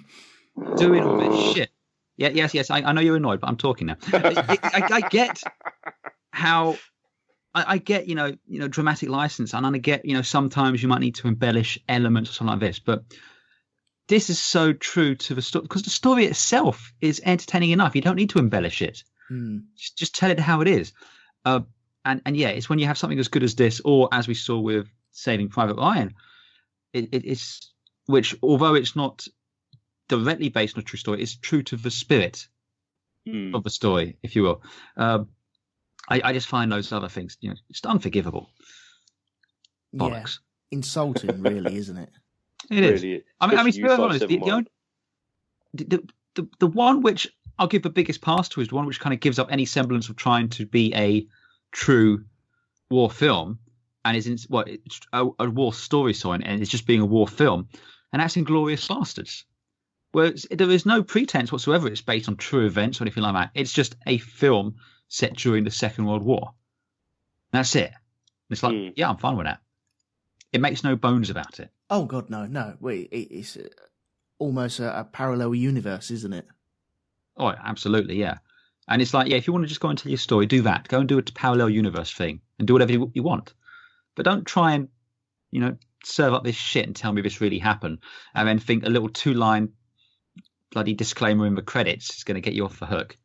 doing all this shit. Yeah, yes, I know you're annoyed, but I'm talking now. I get how... I get, you know, dramatic license, and I get, sometimes you might need to embellish elements or something like this, but this is so true to the story, because the story itself is entertaining enough. You don't need to embellish it. Just tell it how it is. And yeah, it's when you have something as good as this, or as we saw with Saving Private Ryan, it's which, although it's not directly based on a true story, it's true to the spirit of the story, if you will. I just find those other things, just unforgivable. Bollocks. Yeah. Insulting, really, isn't it? It is. Really, I mean, to be honest, the one which I'll give the biggest pass to is the one which kind of gives up any semblance of trying to be a true war film, and is a war story, and it's just being a war film, and that's Inglourious Bastards, where there is no pretense whatsoever it's based on true events or anything like that. It's just a film set during the Second World War. That's it. It's like, yeah, I'm fine with that. It makes no bones about it. Oh God, no. It's almost a parallel universe, isn't it? Oh, absolutely, yeah. And it's like, yeah, if you want to just go and tell your story, do that. Go and do a parallel universe thing and do whatever you want. But don't try and, serve up this shit and tell me this really happened, and then think a little 2-line bloody disclaimer in the credits is going to get you off the hook.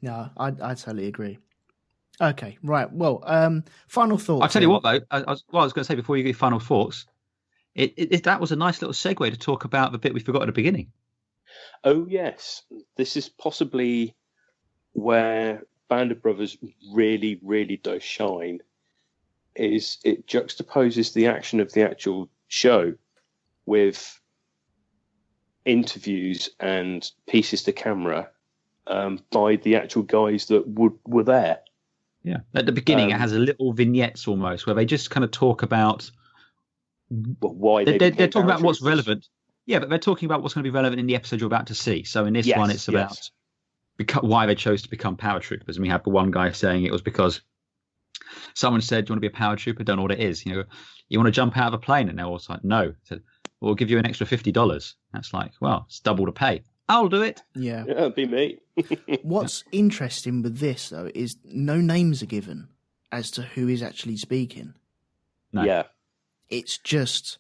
No, I totally agree. Okay, right. Well, final thoughts. I'll tell you what, though. I was going to say before you give final thoughts, that was a nice little segue to talk about the bit we forgot at the beginning. Oh, yes. This is possibly where Band of Brothers really, really does shine. Is it juxtaposes the action of the actual show with interviews and pieces to camera by the actual guys that were there. Yeah, at the beginning, it has a little vignettes almost where they just kind of talk about why they're talking about what's relevant. Yeah, but they're talking about what's going to be relevant in the episode you're about to see. So in this one, it's about why they chose to become paratroopers. And we have the one guy saying it was because someone said, "Do you want to be a paratrooper? Don't know what it is. You want to jump out of a plane?" And they're all like, "No." I said, "We'll give you an extra $50." That's like, well, it's double the pay. I'll do it. Yeah, it'd be me. What's interesting with this, though, is no names are given as to who is actually speaking. No. Yeah. It's just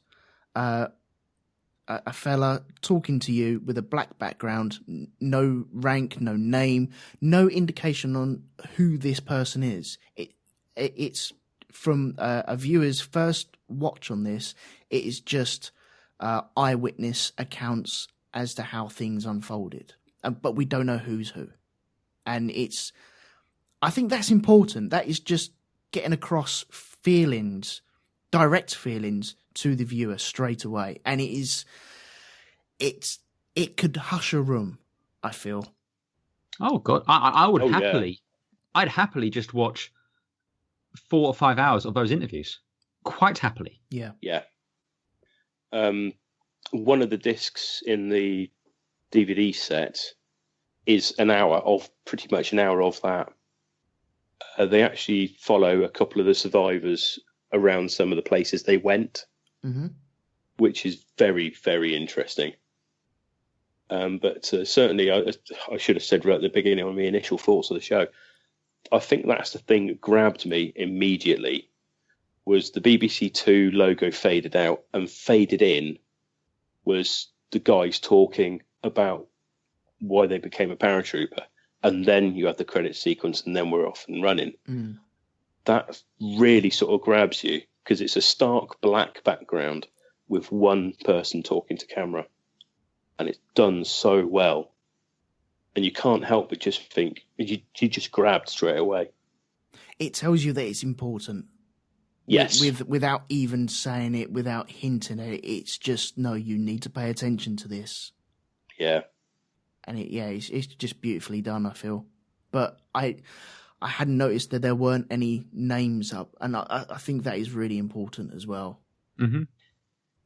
a fella talking to you with a black background, no rank, no name, no indication on who this person is. It's from a viewer's first watch on this, it is just eyewitness accounts as to how things unfolded. But we don't know who's who. And I think that's important. That is just getting across feelings direct feelings to the viewer straight away, and it could hush a room, I feel. Oh God, I would happily, I'd happily just watch 4 or 5 hours of those interviews, quite happily. Yeah. One of the discs in the DVD set is pretty much an hour of that. They actually follow a couple of the survivors around some of the places they went, which is very, very interesting. But certainly, I should have said right at the beginning on my initial thoughts of the show, I think that's the thing that grabbed me immediately, was the BBC Two logo faded out, and faded in was the guys talking about why they became a paratrooper. And then you have the credit sequence, and then we're off and running. That really sort of grabs you, because it's a stark black background with one person talking to camera. And it's done so well. And you can't help but just think, you just grabbed straight away. It tells you that it's important. Yes. Without even saying it, without hinting at it, it's just, no, you need to pay attention to this. Yeah. And it's just beautifully done, I feel. But I hadn't noticed that there weren't any names up, and I think that is really important as well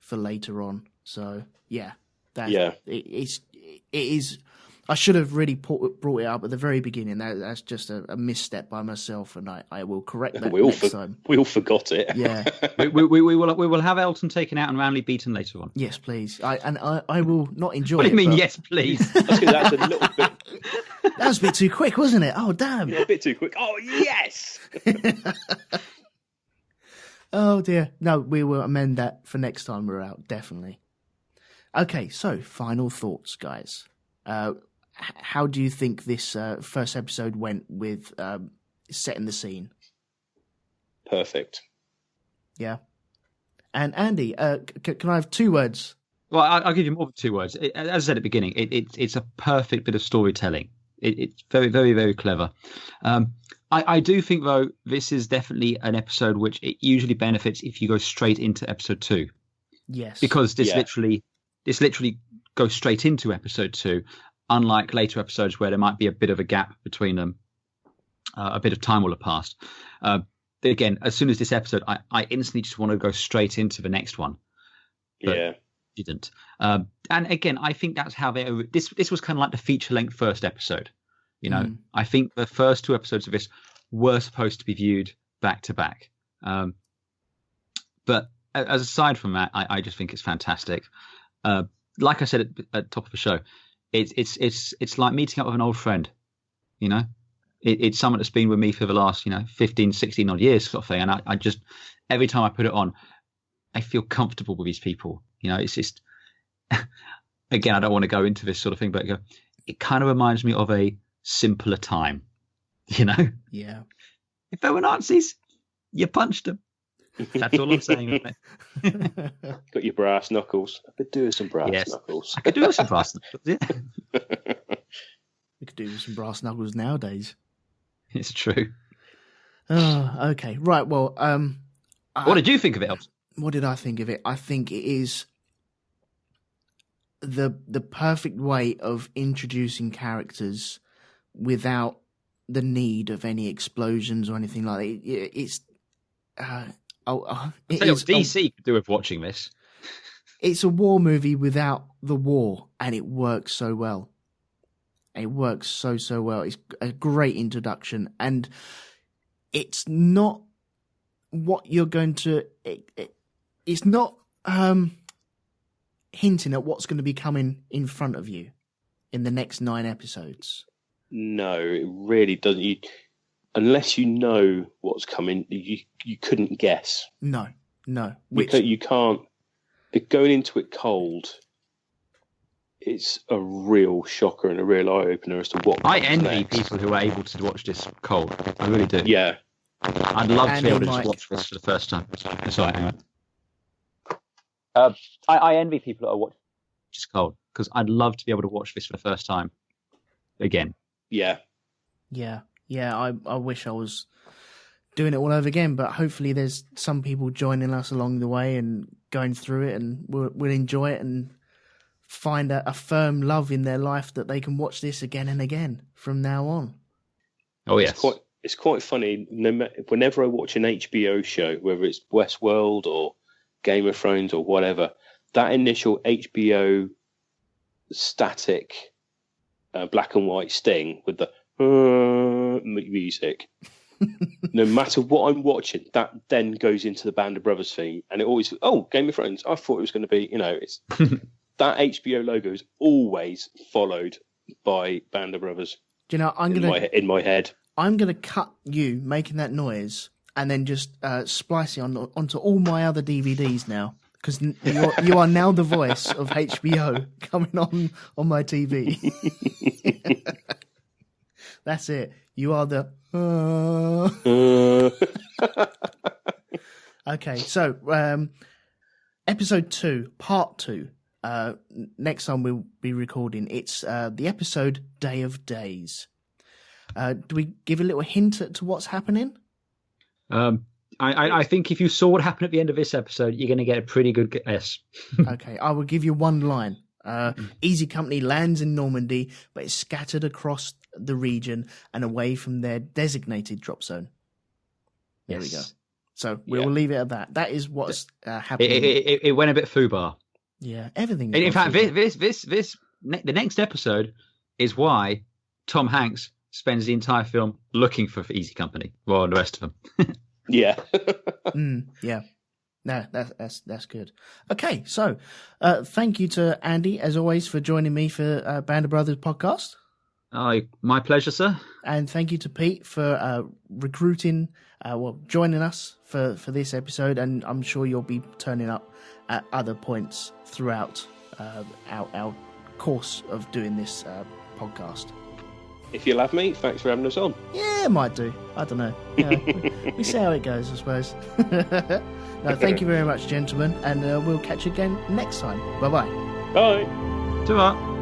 for later on. So it is. I should have really brought it up at the very beginning. That's just a misstep by myself, and I will correct that next time. We all forgot it. Yeah, we will have Elton taken out and roundly beaten later on. Yes, please. I will not enjoy. What do you mean? But... Yes, please. That's a little bit. That was a bit too quick, wasn't it? Oh, damn! Yeah, a bit too quick. Oh, yes. Oh dear. No, we will amend that for next time we're out. Definitely. Okay, so final thoughts, guys. How do you think this first episode went with setting the scene? Perfect. Yeah. And Andy, can I have 2 words? Well, I'll give you more than 2 words. As I said at the beginning, it's a perfect bit of storytelling. It's very, very, very clever. I do think, though, this is definitely an episode which it usually benefits if you go straight into episode 2. Yes. Because this literally goes straight into episode 2, unlike later episodes where there might be a bit of a gap between them. A bit of time will have passed. Again, as soon as this episode, I instantly just want to go straight into the next one. But didn't. And again, I think that's how this was kind of like the feature-length first episode. You know, I think the first 2 episodes of this were supposed to be viewed back to back. But as aside from that, I just think it's fantastic. Like I said at the top of the show, it's like meeting up with an old friend. You know, it's someone that's been with me for the last 15, 16 odd years sort of thing. And I just every time I put it on, I feel comfortable with these people. You know, it's just again, I don't want to go into this sort of thing, but it kind of reminds me of a simpler time. You know, yeah. If there were Nazis, you punched them. That's all I'm saying. Got your brass knuckles. I could do with some brass knuckles. I could do with some brass knuckles, yeah. We could do with some brass knuckles nowadays. It's true. Oh, okay. Right, well... what did you think of it, Elton? What did I think of it? I think it is the perfect way of introducing characters without the need of any explosions or anything like that. It's... DC could do with watching this. It's a war movie without the war, and it works so well. It works so well. It's a great introduction, and it's not what you're going to. It's not hinting at what's going to be coming in front of you in the next 9 episodes. No, it really doesn't. Unless you know what's coming, you couldn't guess. No. You can't. Going into it cold, it's a real shocker and a real eye opener as to what. I envy people who are able to watch this cold. I really do. Yeah, I'd love to be able to just watch this for the first time. Sorry, hang on. I envy people that are watching this cold because I'd love to be able to watch this for the first time again. Yeah. I wish I was doing it all over again. But hopefully there's some people joining us along the way and going through it, and we'll enjoy it and find a firm love in their life that they can watch this again and again from now on. Oh, yes. It's quite funny. Whenever I watch an HBO show, whether it's Westworld or Game of Thrones or whatever, that initial HBO static black and white sting with the music, no matter what I'm watching, that then goes into the Band of Brothers theme, and it always, Game of Thrones. I thought it was going to be, it's that HBO logo is always followed by Band of Brothers. Do you know, in my head. I'm going to cut you making that noise and then just splice it onto all my other DVDs now, because you are now the voice of HBO coming on my TV. That's it. You are the... Okay, so episode 2, part 2. Next time we'll be recording. It's the episode Day of Days. Do we give a little hint to what's happening? I think if you saw what happened at the end of this episode, you're going to get a pretty good guess. Okay, I will give you one line. Easy Company lands in Normandy, but is scattered across the region and away from their designated drop zone. There we go. So we'll leave it at that. That is what's happening. It went a bit foobar. Yeah, everything. In fact, the next episode is why Tom Hanks spends the entire film looking for Easy Company, while the rest of them. Yeah. Yeah. No, that's good. Okay, so thank you to Andy, as always, for joining me for Band of Brothers podcast. My pleasure, sir. And thank you to Pete for recruiting, joining us for this episode. And I'm sure you'll be turning up at other points throughout our course of doing this podcast. If you'll have me, thanks for having us on. Yeah, might do. I don't know. Yeah, we see how it goes, I suppose. No, thank you very much, gentlemen, and we'll catch you again next time. Bye-bye. Bye. Ta-ra.